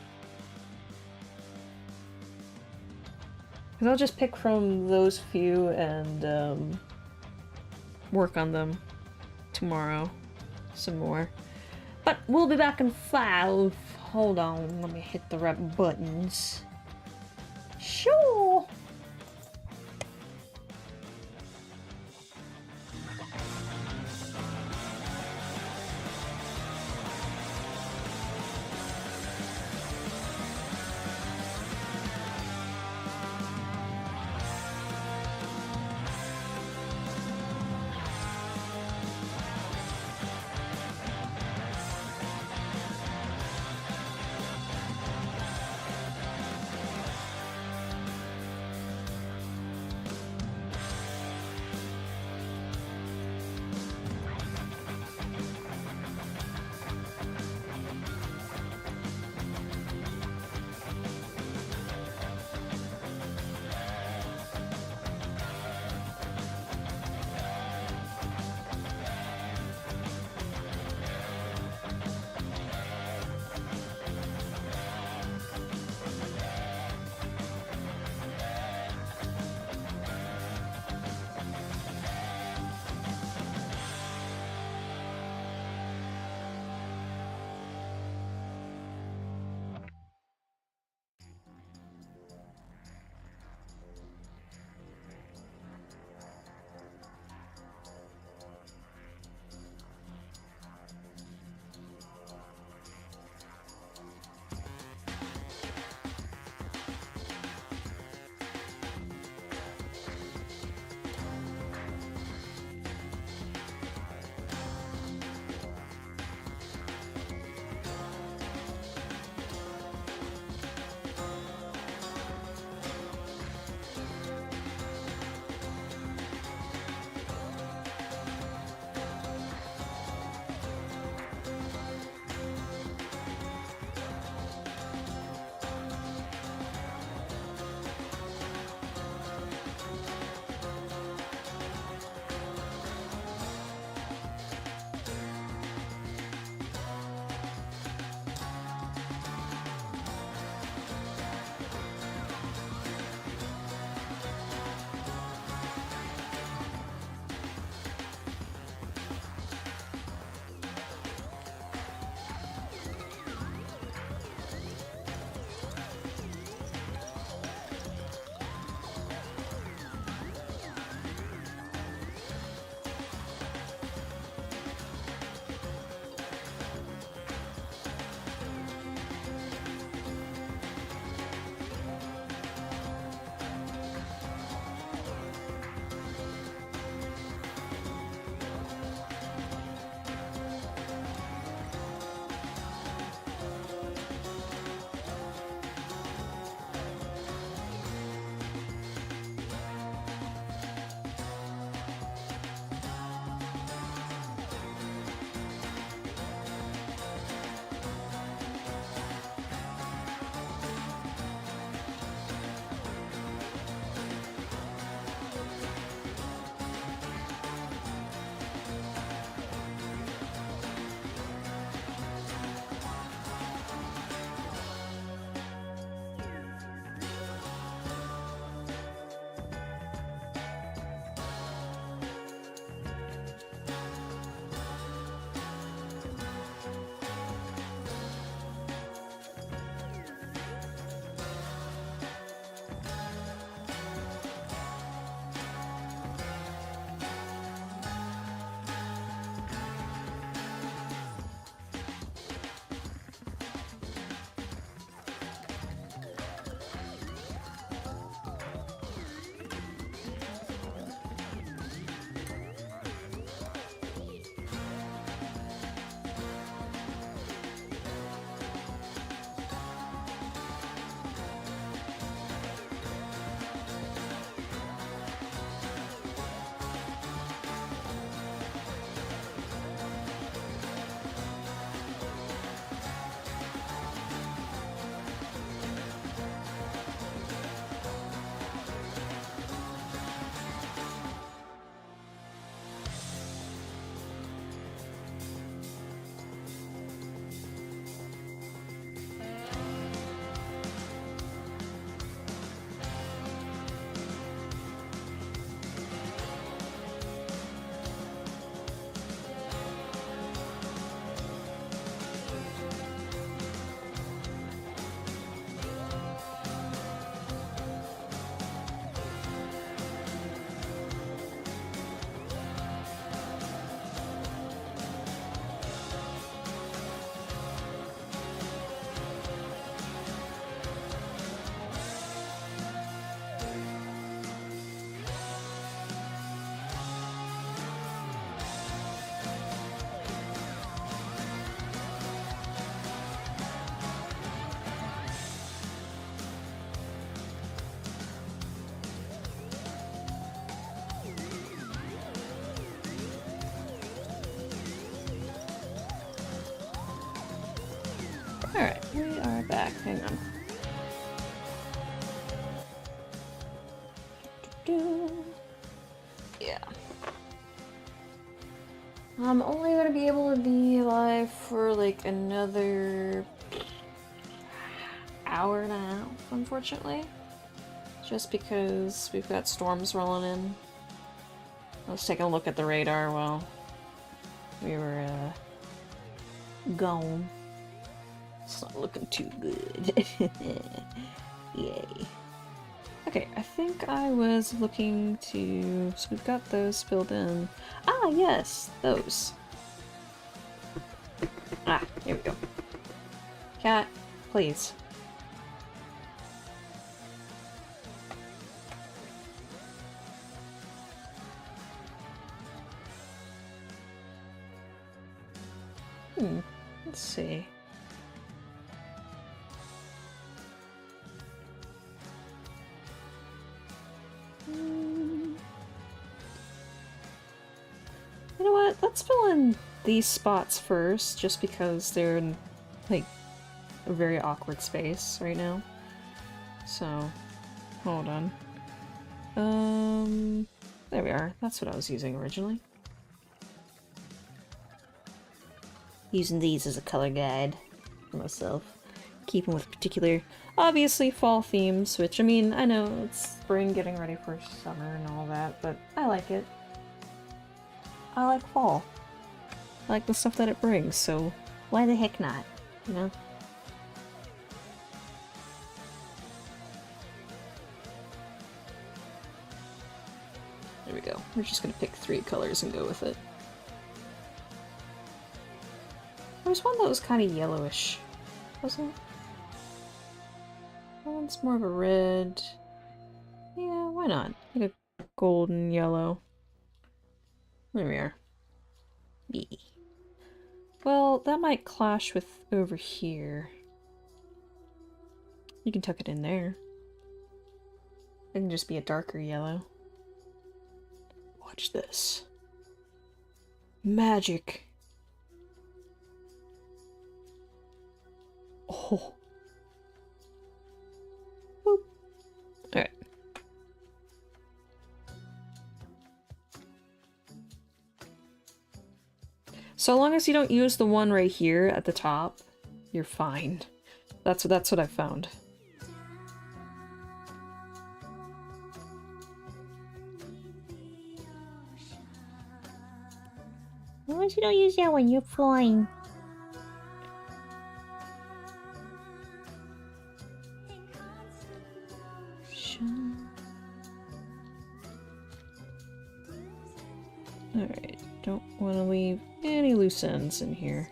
Because I'll just pick from those few and work on them tomorrow some more. But we'll be back in 5. hold on. Let me hit the right buttons. Sure. back. Hang on. Yeah. I'm only gonna be able to be alive for like another hour and a half, unfortunately. Just because we've got storms rolling in. I was taking a look at the radar while we were gone. It's not looking too good. Yay. Okay, I think I was looking to... So we've got those filled in. Ah, yes! Those. Ah, here we go. Cat, please. Let's see. You know what? Let's fill in these spots first, just because they're in, like, a very awkward space right now. So, hold on. There we are. That's what I was using originally. Using these as a color guide for myself. Keeping with particular, obviously, fall themes, which, I mean, I know it's spring, getting ready for summer and all that, but I like it. I like fall. I like the stuff that it brings, so why the heck not, you know? There we go. We're just gonna pick 3 colors and go with it. There was one that was kind of yellowish, wasn't it? That one's more of a red. Yeah, why not? Like a golden yellow. There we are. Yeah. Well, that might clash with over here. You can tuck it in there. It can just be a darker yellow. Watch this. Magic. Oh. Boop. Alright. So long as you don't use the one right here at the top, you're fine. That's what I found. As long as you don't use that one, you're fine. Alright, don't want to leave any loose ends in here.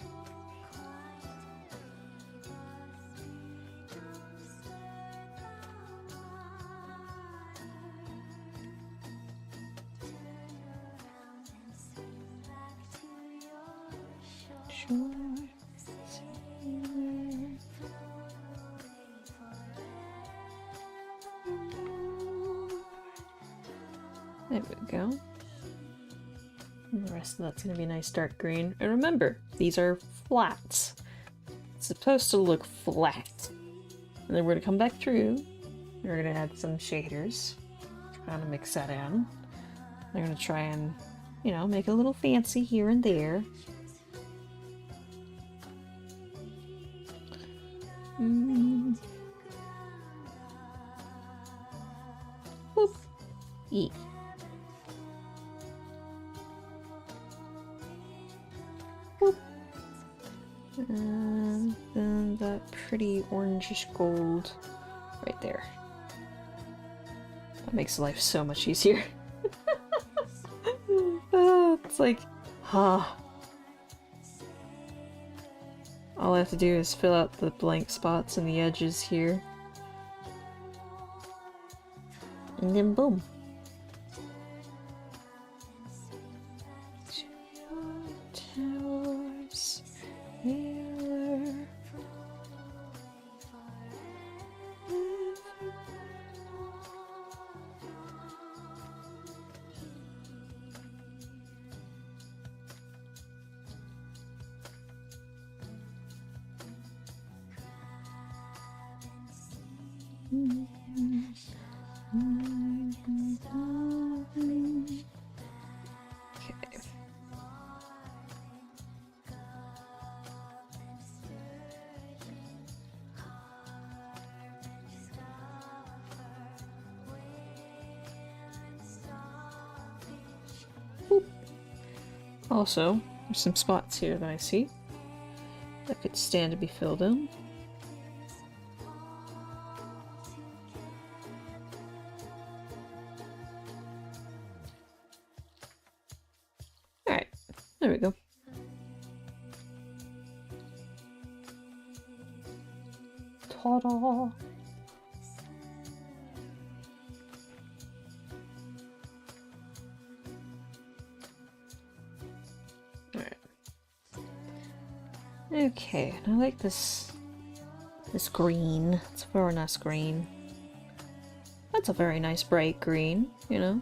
There we go. And the rest of that's going to be nice dark green. And remember, these are flats. It's supposed to look flat. And then we're going to come back through. We're going to add some shaders. Trying to mix that in. They're going to try and, you know, make it a little fancy here and there. Boop. Eat. And then that pretty orangish gold right there. That makes life so much easier. It's like, All I have to do is fill out the blank spots and the edges here. And then boom. Towers. Okay. Boop. Also, there's some spots here that I see that could stand to be filled in. Alright, there we go. Ta-da! Alright. Okay, I like this green. It's a very nice green. That's a very nice bright green, you know?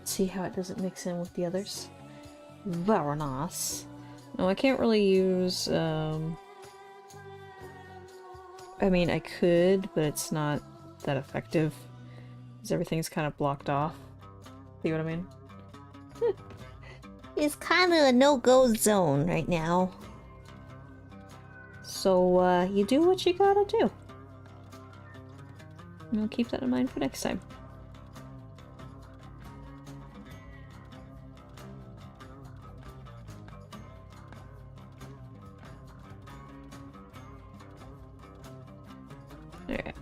See how it doesn't mix in with the others? Very nice. No, I can't really use, I mean, I could, but it's not that effective. Because everything's kind of blocked off. See what I mean? It's kind of a no-go zone right now. So, you do what you gotta do. And I'll keep that in mind for next time. Alright.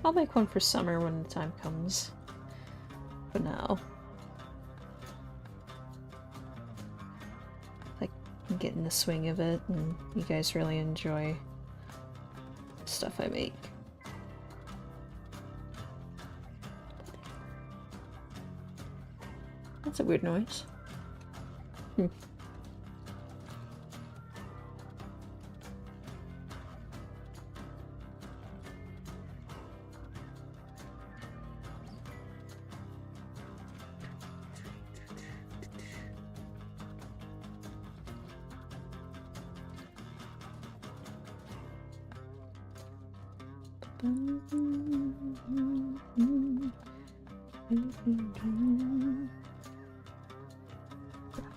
I'll make one for summer when the time comes. For now. Like, I'm getting the swing of it, and you guys really enjoy the stuff I make. That's a weird noise.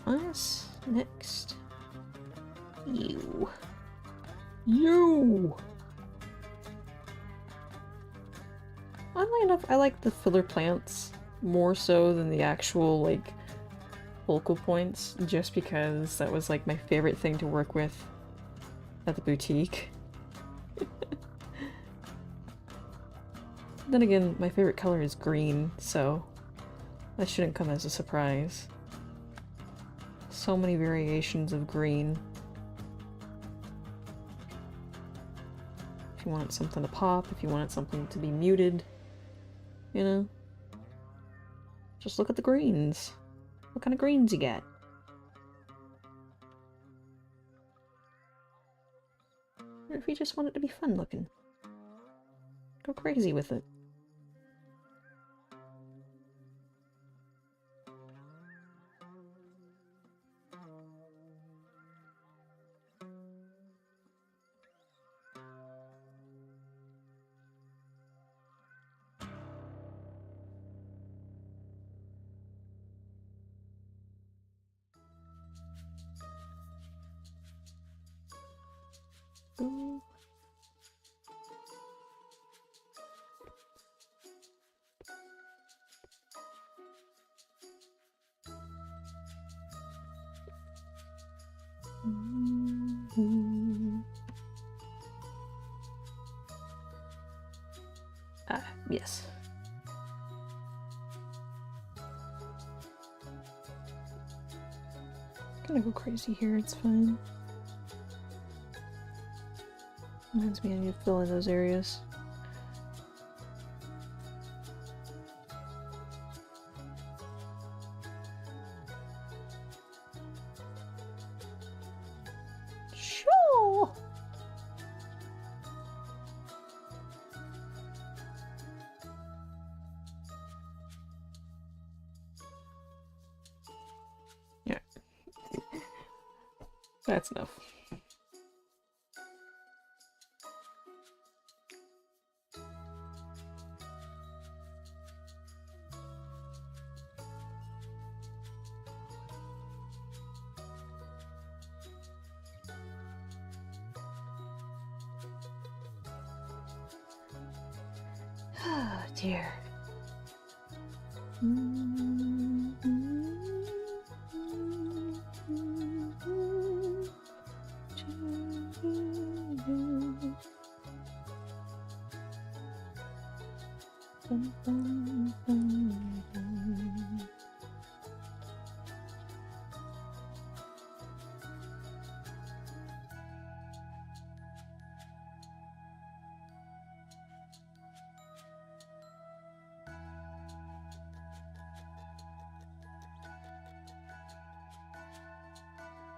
Us next. You. Oddly enough, I like the filler plants more so than the actual, like, focal points, just because that was, like, my favorite thing to work with at the boutique. Then again, my favorite color is green, so that shouldn't come as a surprise. So many variations of green. If you want something to pop, if you want something to be muted, you know? Just look at the greens. What kind of greens you get? Or if you just want it to be fun looking, go crazy with it. Ooh. Ah, yes. Gonna go crazy here, it's fine. Reminds me I need to fill in those areas. That's enough. Oh dear.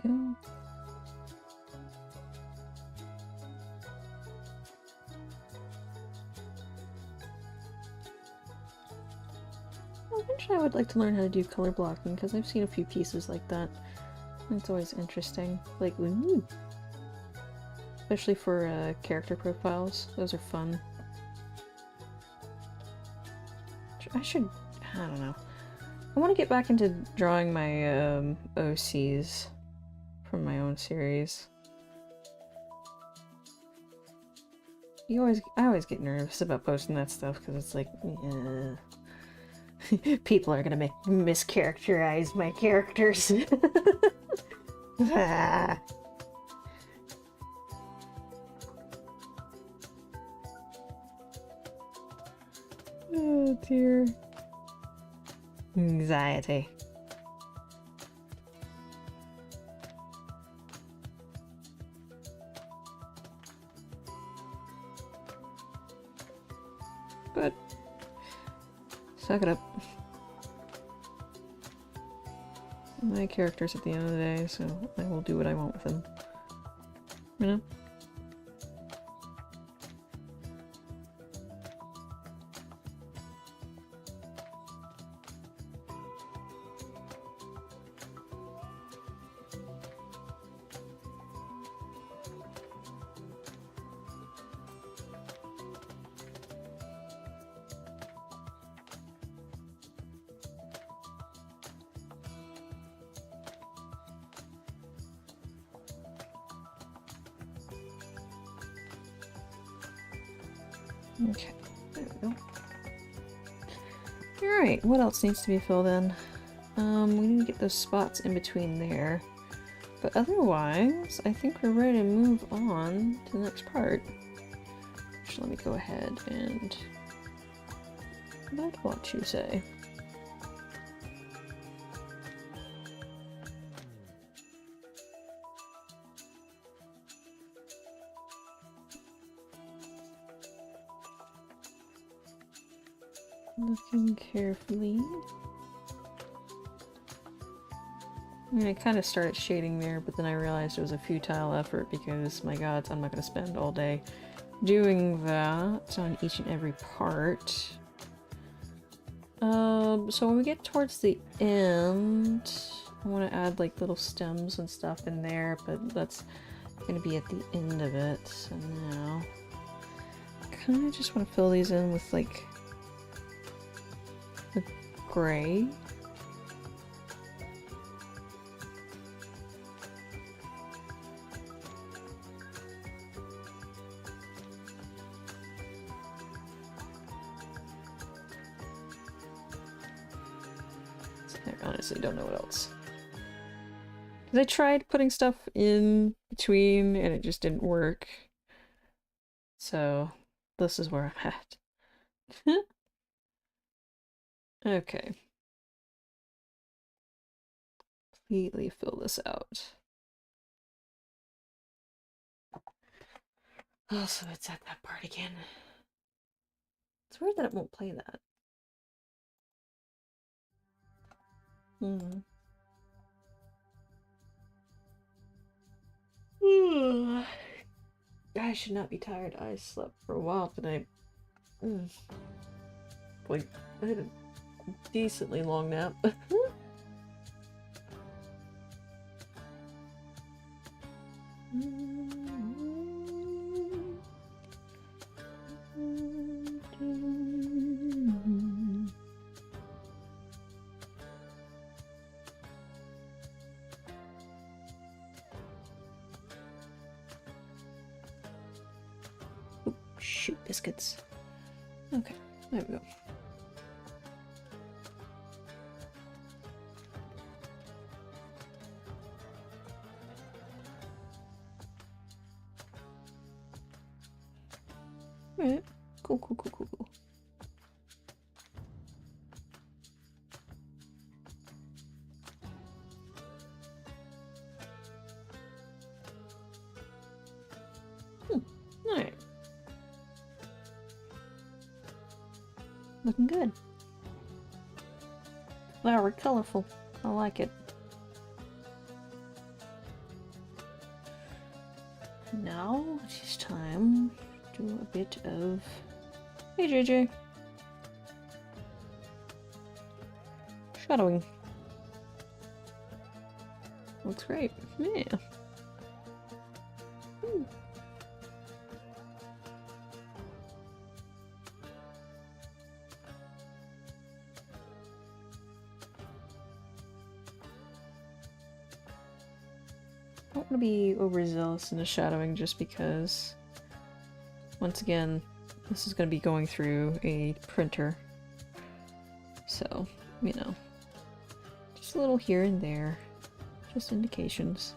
Go. Eventually I would like to learn how to do color blocking because I've seen a few pieces like that. It's always interesting. Like, ooh. Especially for character profiles. Those are fun. I don't know. I want to get back into drawing my OCs from my own series. I always get nervous about posting that stuff because it's like, people are gonna mischaracterize my characters. Ah. Oh dear. Anxiety. But suck it up. My characters at the end of the day, so I will do what I want with them. You know? Okay, there we go. Alright, what else needs to be filled in? We need to get those spots in between there. But otherwise, I think we're ready to move on to the next part. So let me go ahead and... what you say? Looking carefully. I kind of started shading there, but then I realized it was a futile effort because, my god, I'm not going to spend all day doing that on each and every part. So when we get towards the end, I want to add like little stems and stuff in there, but that's going to be at the end of it. So now, I kind of just want to fill these in with like the gray. I honestly don't know what else. Because I tried putting stuff in between and it just didn't work. So this is where I'm at. Okay. Completely fill this out. Oh, so it's at that part again. It's weird that it won't play that. I should not be tired. I slept for a while tonight. Like, I had a decently long nap. Shoot, biscuits. Okay, there we go. Alright, cool, cool, cool, cool, cool. Alright. Looking good. Very colorful. I like it. Now it is time to do a bit of... Hey JJ! Shadowing. Looks great. Yeah. I don't want to be overzealous in the shadowing just because, once again, this is going to be going through a printer. So, you know, just a little here and there, just indications.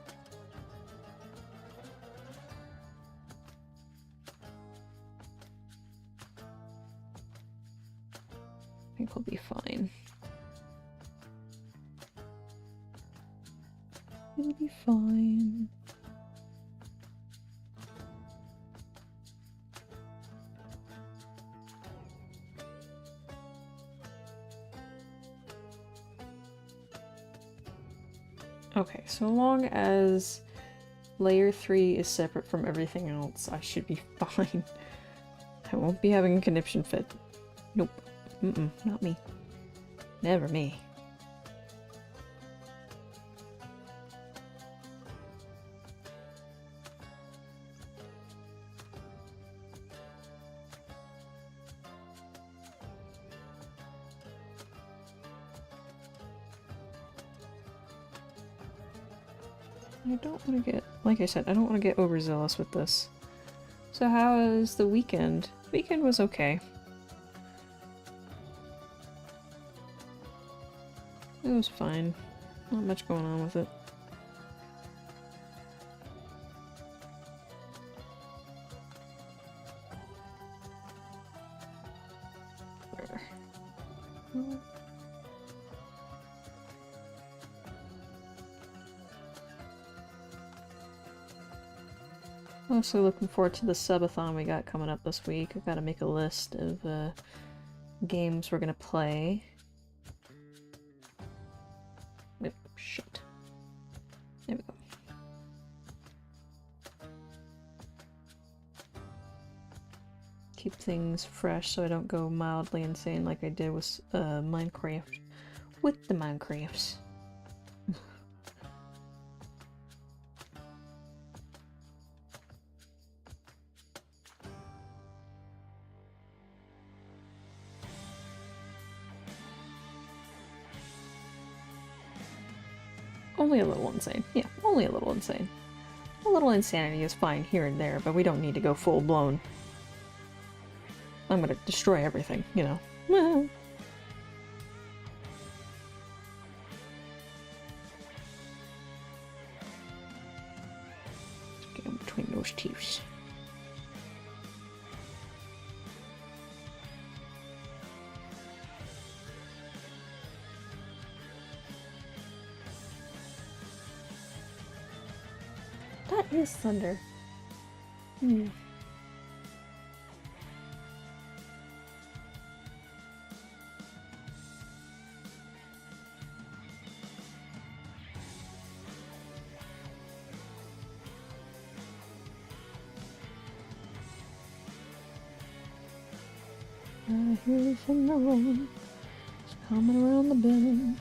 I think we'll be fine. It'll be fine. Okay, so long as layer 3 is separate from everything else, I should be fine. I won't be having a conniption fit. Nope. Mm-mm, not me. Never me. I don't want to get, like I said, I don't want to get overzealous with this. So how was the weekend? Weekend was okay. It was fine. Not much going on with it. Mostly looking forward to the subathon we got coming up this week. I've got to make a list of games we're gonna play. Yep, shit. There we go. Keep things fresh so I don't go mildly insane like I did with Minecraft. With the Minecrafts. Only a little insane. Yeah, only a little insane. A little insanity is fine here and there, but we don't need to go full blown. I'm gonna destroy everything, you know. Get in between those teeth. That is thunder. Hmm. I hear some noise coming around the bend.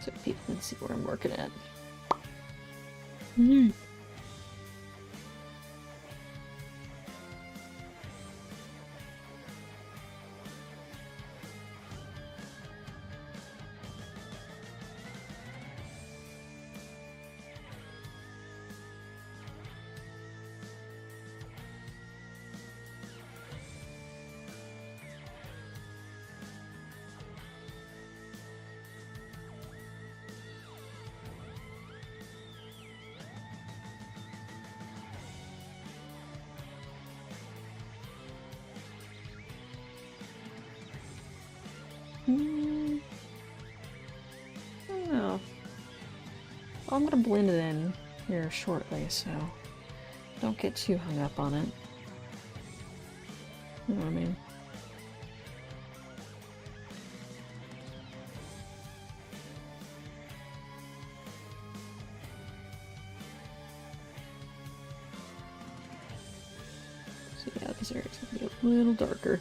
So people can see where I'm working at. Oh. I'm gonna blend it in here shortly, so don't get too hung up on it. You know what I mean? So yeah, this area's gonna be a little darker.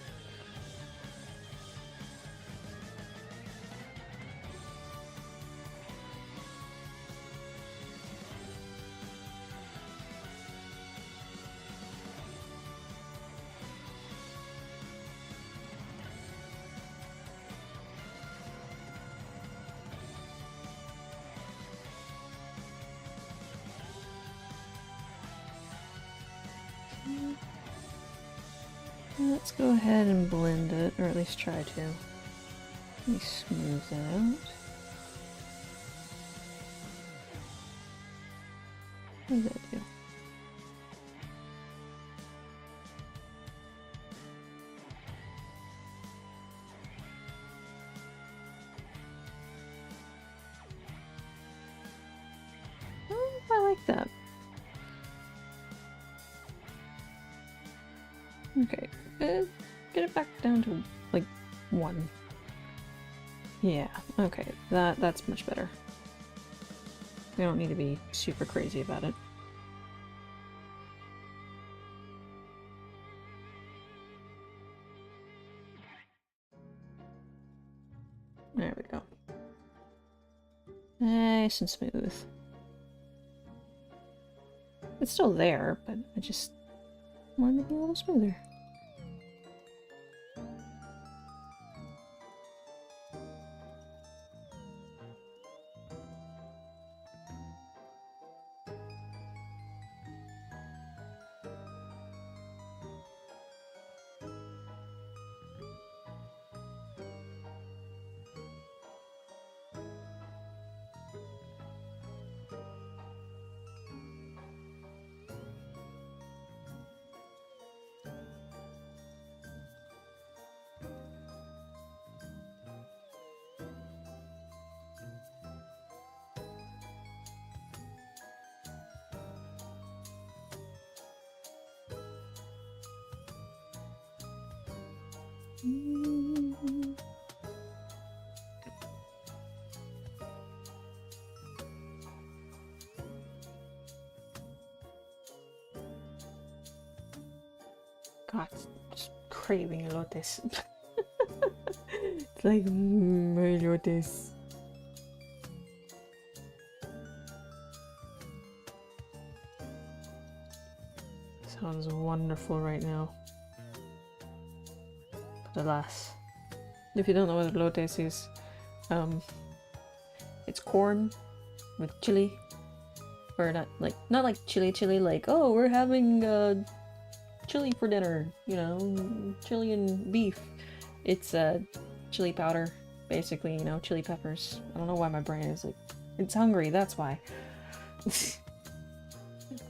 Let's go ahead and blend it, or at least try to. Let me smooth that out. What does that do? Oh, I like that. Okay, get it back down to like 1. Yeah, okay, that's much better. We don't need to be super crazy about it. There we go. Nice and smooth. It's still there, but I just wanted to be a little smoother. God, just craving elotes. It's like, elotes. Sounds wonderful right now. But alas, if you don't know what elotes is, it's corn with chili, or not like chili, like, oh, we're having chili for dinner, you know, chili and beef. It's chili powder, basically, you know, chili peppers. I don't know why my brain is like, it's hungry, that's why.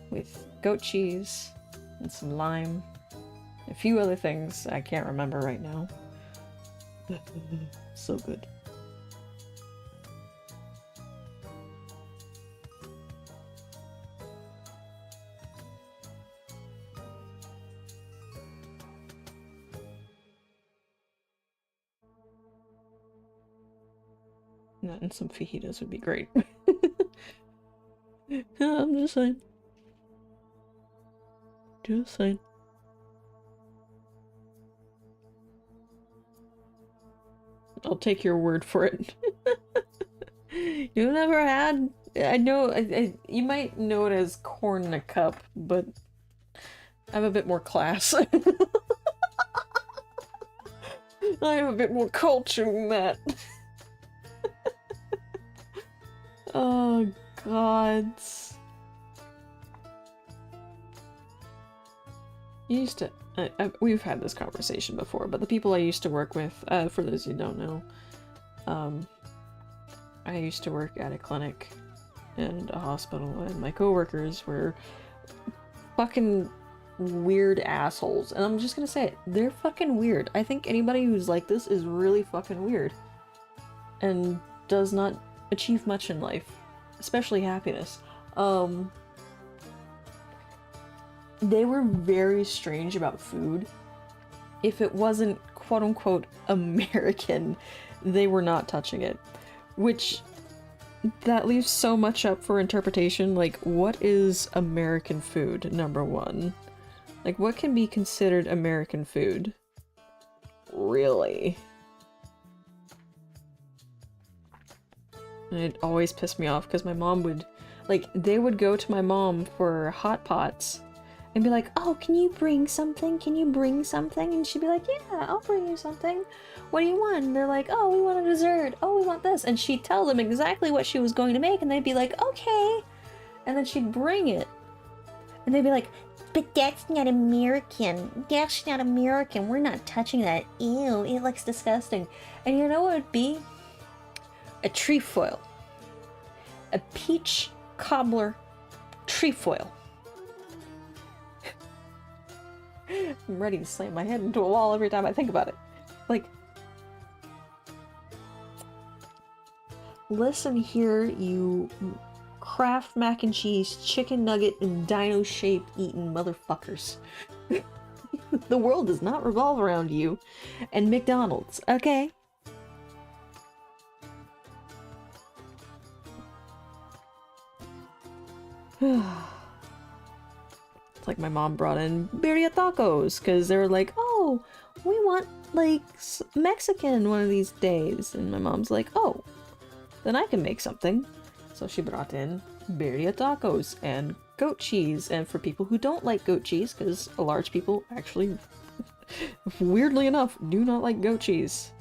With goat cheese and some lime, a few other things I can't remember right now. So good. And some fajitas would be great. I'm just saying. Just saying. I'll take your word for it. You've never had? I know, you might know it as corn in a cup, but I have a bit more class. I have a bit more culture than that. Oh, God. You used to... we've had this conversation before, but the people I used to work with, for those who don't know, I used to work at a clinic and a hospital, and my coworkers were fucking weird assholes. And I'm just gonna say it, they're fucking weird. I think anybody who's like this is really fucking weird. And does not achieve much in life. Especially happiness. They were very strange about food. If it wasn't quote-unquote American, they were not touching it. Which, that leaves so much up for interpretation. Like, what is American food, number one? Like, what can be considered American food? Really? And it always pissed me off because my mom would, like, they would go to my mom for hot pots and be like, oh, can you bring something? Can you bring something? And she'd be like, yeah, I'll bring you something. What do you want? And they're like, oh, we want a dessert. Oh, we want this. And she'd tell them exactly what she was going to make, and they'd be like, okay. And then she'd bring it. And they'd be like, but that's not American. That's not American. We're not touching that. Ew, it looks disgusting. And you know what it would be? A trefoil. A peach cobbler trefoil. I'm ready to slam my head into a wall every time I think about it. Like, listen here, you Kraft mac and cheese, chicken nugget, and dino shape eating motherfuckers. The world does not revolve around you and McDonald's, okay? It's like my mom brought in birria tacos because they were like, oh, we want like Mexican one of these days. And my mom's like, oh, then I can make something. So she brought in birria tacos and goat cheese. And for people who don't like goat cheese, because a large people actually, weirdly enough, do not like goat cheese,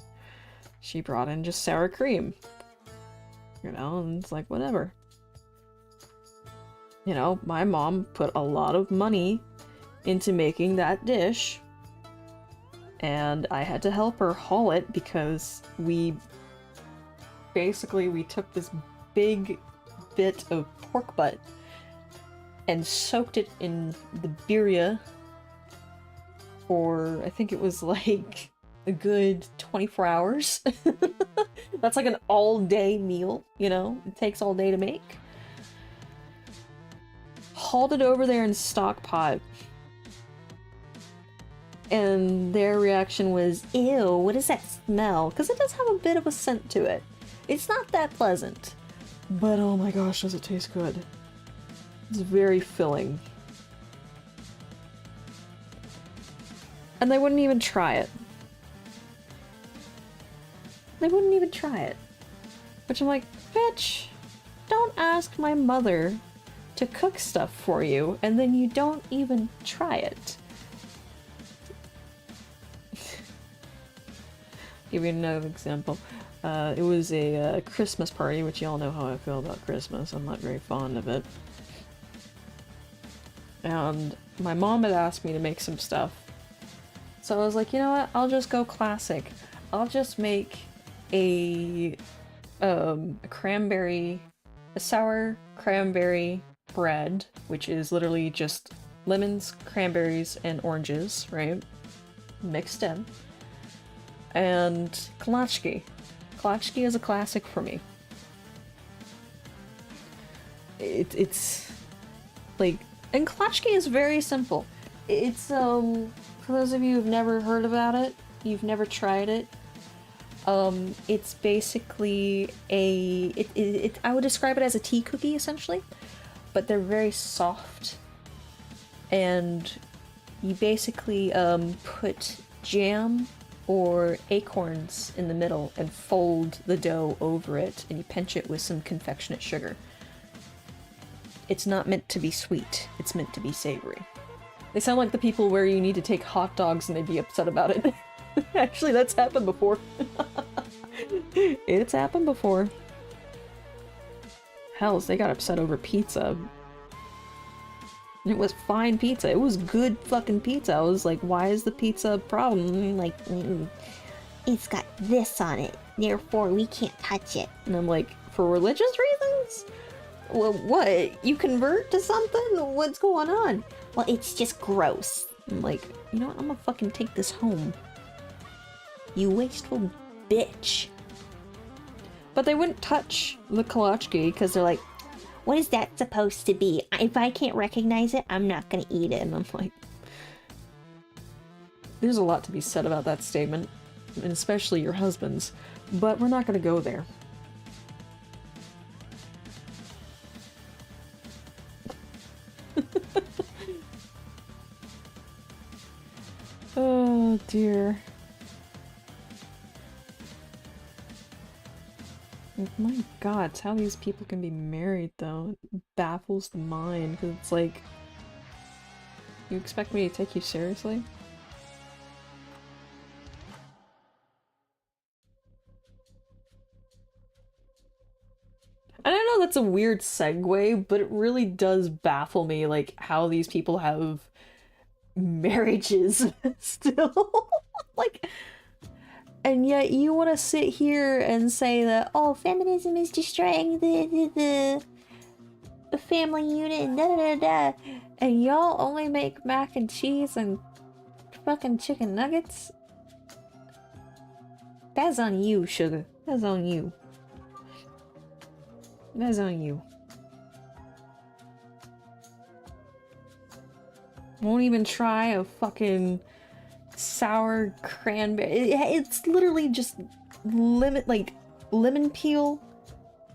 she brought in just sour cream. You know, and it's like, whatever. You know, my mom put a lot of money into making that dish, and I had to help her haul it because we took this big bit of pork butt and soaked it in the birria for, I think it was like a good 24 hours. That's like an all-day meal, you know? It takes all day to make. Hauled it over there in stock pot. And their reaction was, ew, what does that smell? Because it does have a bit of a scent to it. It's not that pleasant. But oh my gosh, does it taste good. It's very filling. And they wouldn't even try it. They wouldn't even try it. Which I'm like, bitch, don't ask my mother to cook stuff for you, and then you don't even try it. Give you another example. It was a Christmas party, which y'all know how I feel about Christmas. I'm not very fond of it. And my mom had asked me to make some stuff. So I was like, you know what? I'll just go classic. I'll just make a sour cranberry bread, which is literally just lemons, cranberries, and oranges, right? Mixed in. And kalachki. Kalachki is a classic for me. It's like, and kalachki is very simple. It's for those of you who've never heard about it, you've never tried it. It's basically I would describe it as a tea cookie essentially, but they're very soft. And you basically put jam or acorns in the middle and fold the dough over it, and you pinch it with some confectionate sugar. It's not meant to be sweet, it's meant to be savory. They sound like the people where you need to take hot dogs and they'd be upset about it. Actually, that's happened before. It's happened before. Hells, they got upset over pizza. It was fine pizza. It was good fucking pizza. I was like, why is the pizza a problem? Like, it's got this on it, therefore we can't touch it. And I'm like, for religious reasons? Well, what? You convert to something? What's going on? Well, it's just gross. I'm like, you know what? I'm gonna fucking take this home. You wasteful bitch. But they wouldn't touch the kolachki because they're like, what is that supposed to be? If I can't recognize it, I'm not gonna eat it. and I'm like, there's a lot to be said about that statement, and especially your husband's, but we're not gonna go there. Oh dear. My god, it's how these people can be married though. It baffles the mind, because it's like, you expect me to take you seriously? And I know that's a weird segue, but it really does baffle me, like, how these people have marriages still. Like, and yet you want to sit here and say that, oh, feminism is destroying the family unit and da da da da, and y'all only make mac and cheese and fucking chicken nuggets? That's on you, sugar. That's on you. That's on you. Won't even try a fucking sour cranberry. It's literally just lemon peel,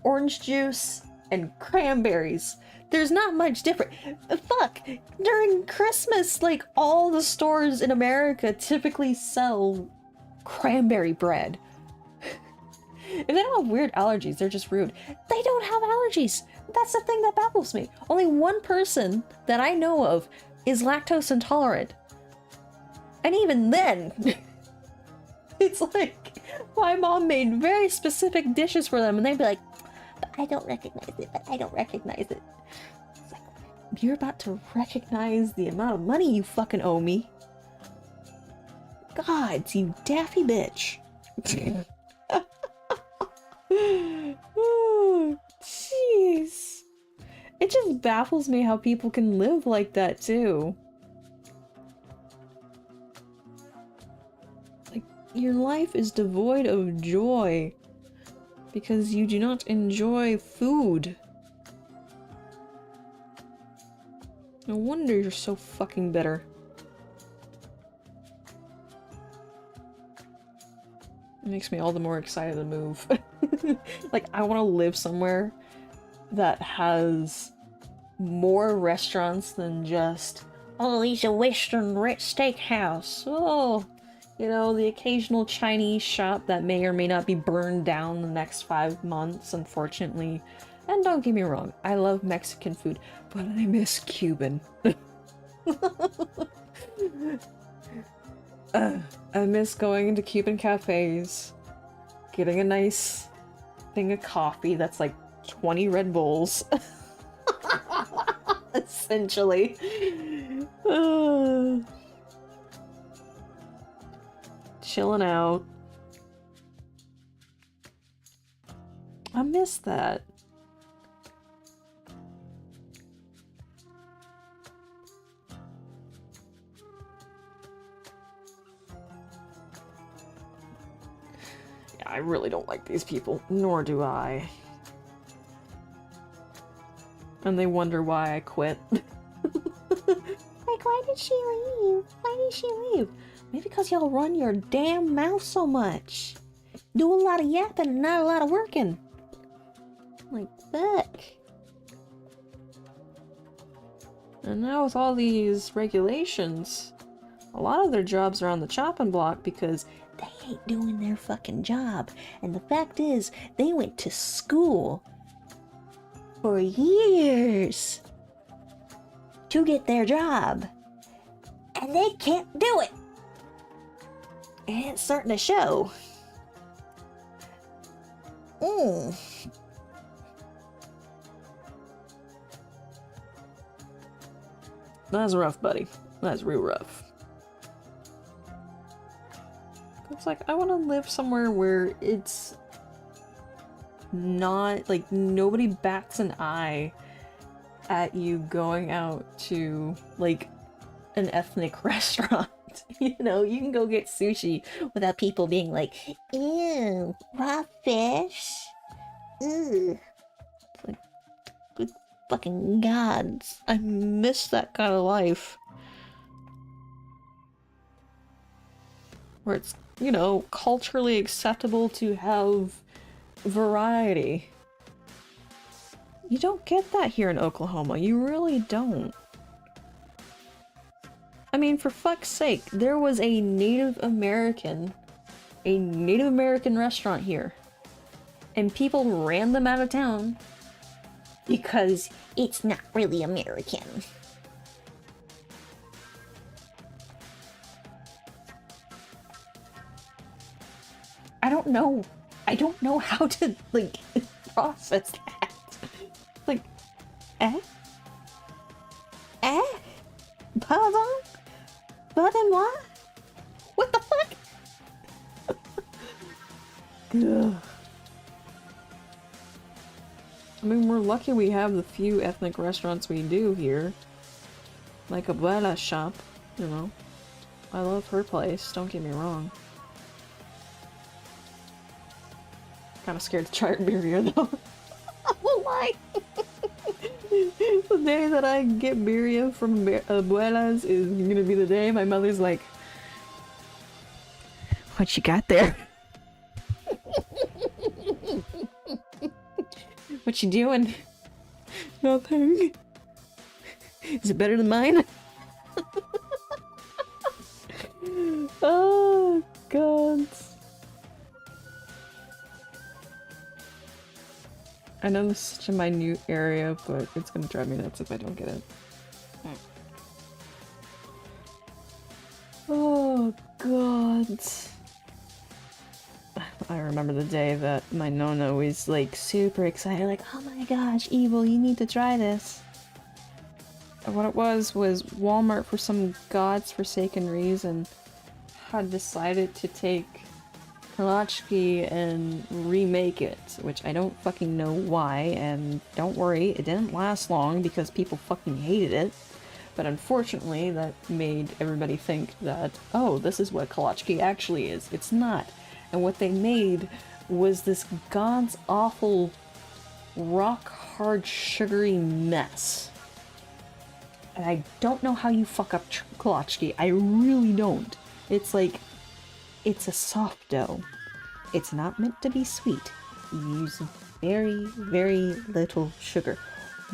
orange juice, and cranberries. There's not much different. Fuck! During Christmas, like, all the stores in America typically sell cranberry bread. If they don't have weird allergies, they're just rude. They don't have allergies! That's the thing that baffles me. Only one person that I know of is lactose intolerant. And even then, it's like, my mom made very specific dishes for them, and they'd be like, but I don't recognize it, but I don't recognize it. It's like, you're about to recognize the amount of money you fucking owe me. God, you daffy bitch. Oh, jeez. It just baffles me how people can live like that, too. Like, your life is devoid of joy because you do not enjoy food. No wonder you're so fucking bitter. It makes me all the more excited to move. Like, I want to live somewhere that has more restaurants than just, oh, Lisa Western Steakhouse. Oh, you know, the occasional Chinese shop that may or may not be burned down in the next 5 months, unfortunately. And don't get me wrong, I love Mexican food, but I miss Cuban. I miss going into Cuban cafes, getting a nice thing of coffee that's like 20 Red Bulls. Essentially. Chilling out. I miss that. I really don't like these people, nor do I. And they wonder why I quit. Like, why did she leave? Why did she leave? Maybe because y'all run your damn mouth so much. Do a lot of yapping and not a lot of working. Like, fuck. And now with all these regulations, a lot of their jobs are on the chopping block because they ain't doing their fucking job. And the fact is, they went to school for years to get their job. And they can't do it. And it's starting to show. That's rough, buddy. That's real rough. It's like, I want to live somewhere where it's not, like, nobody bats an eye at you going out to, like, an ethnic restaurant. You know, you can go get sushi without people being like, ew, raw fish. Ugh. It's like, good fucking gods. I miss that kind of life. Where it's, you know, culturally acceptable to have variety. You don't get that here in Oklahoma. You really don't. I mean, for fuck's sake, there was a Native American restaurant here. And people ran them out of town because it's not really American. I don't know how to, like, process that. Like, Pardon? Pardon what? What the fuck? Ugh. I mean, we're lucky we have the few ethnic restaurants we do here. Like Abuela's shop, you know. I love her place, don't get me wrong. Kinda scared to try her birria though. I won't lie. The day that I get birria from Abuela's is gonna be the day my mother's like, what you got there? What you doing? Nothing. Is it better than mine? Oh, God. I know this is such a minute area, but it's gonna drive me nuts if I don't get it. Oh, God. I remember the day that my Nona was like super excited, like, oh my gosh, Evil, you need to try this. And what it was Walmart, for some god's forsaken reason, had decided to take Kalachki and remake it, which I don't fucking know why, and don't worry, it didn't last long because people fucking hated it. But unfortunately, that made everybody think that, oh, this is what Kalachki actually is. It's not. And what they made was this god's awful, rock-hard, sugary mess. And I don't know how you fuck up Kalachki. I really don't. It's like, it's a soft dough. It's not meant to be sweet. You use very, very little sugar.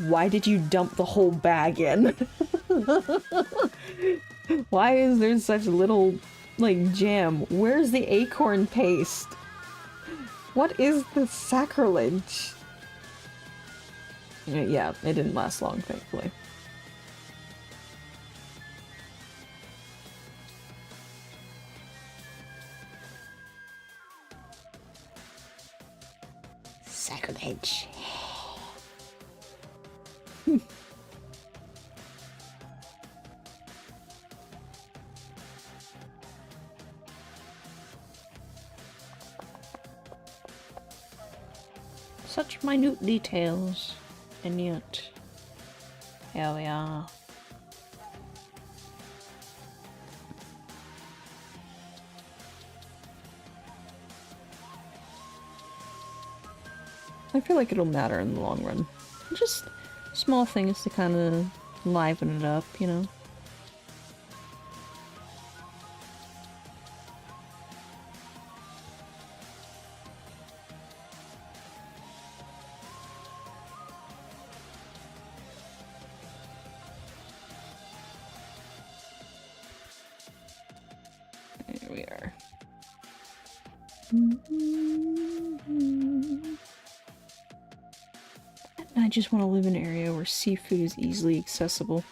Why did you dump the whole bag in? Why is there such little, like, jam? Where's the acorn paste? What is this sacrilege? Yeah, it didn't last long, thankfully. Sacrilege. Such minute details, and yet, here we are. I feel like it'll matter in the long run. Just small things to kind of liven it up, you know? Here we are. I just want to live in an area where seafood is easily accessible.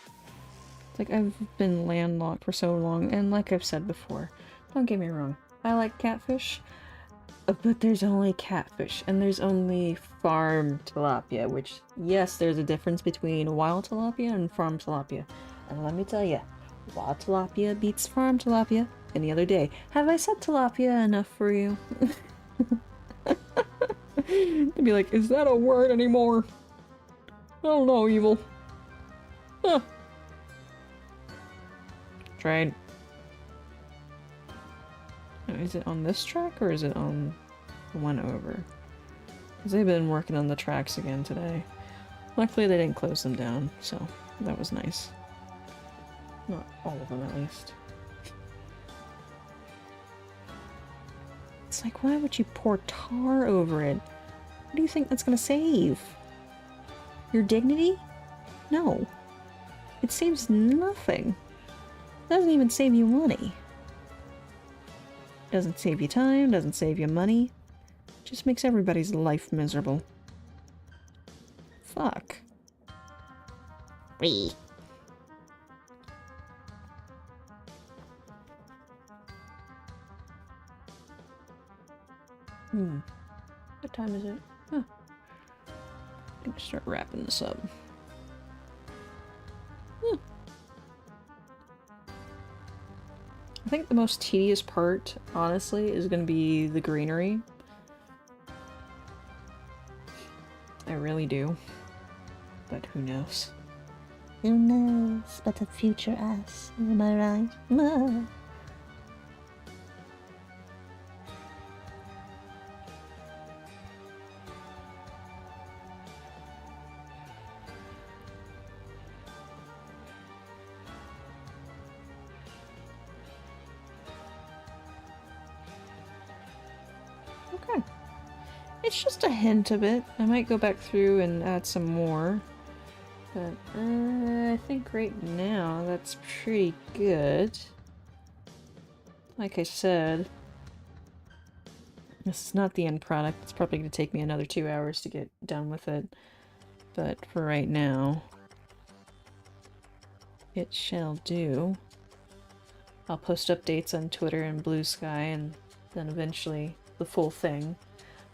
Like, I've been landlocked for so long, and like I've said before, don't get me wrong, I like catfish, but there's only catfish, and there's only farm tilapia, which, yes, there's a difference between wild tilapia and farm tilapia. And let me tell you, wild tilapia beats farm tilapia any other day. Have I said tilapia enough for you? They'd be like, is that a word anymore? I don't know, Evil. Huh. Tried. Oh, is it on this track or is it on the one over? Because they've been working on the tracks again today. Luckily they didn't close them down, so that was nice. Not all of them, at least. It's like, why would you pour tar over it? What do you think that's gonna save? Your dignity? No. It saves nothing. It doesn't even save you money. Doesn't save you time, doesn't save you money. Just makes everybody's life miserable. Fuck. Bree. What time is it? Huh. I'm gonna start wrapping this up. I think the most tedious part, honestly, is gonna be the greenery. I really do. But who knows? Who knows but the future us? Am I right? Okay. It's just a hint of it. I might go back through and add some more. But, I think right now that's pretty good. Like I said, this is not the end product. It's probably going to take me another 2 hours to get done with it. But for right now, it shall do. I'll post updates on Twitter and Blue Sky and then eventually the full thing.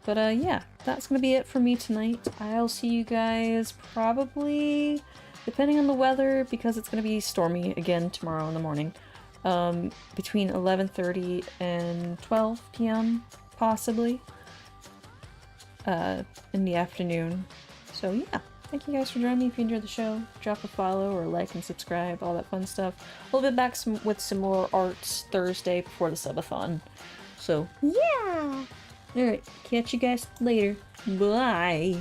But yeah, that's gonna be it for me tonight. I'll see you guys probably, depending on the weather, because it's gonna be stormy again tomorrow in the morning, between 11:30 and 12 p.m. possibly, in the afternoon. So yeah, thank you guys for joining me. If you enjoyed the show, drop a follow or like and subscribe, all that fun stuff. We'll be back with some more arts Thursday before the subathon. So Yeah! alright, catch you guys later. Bye!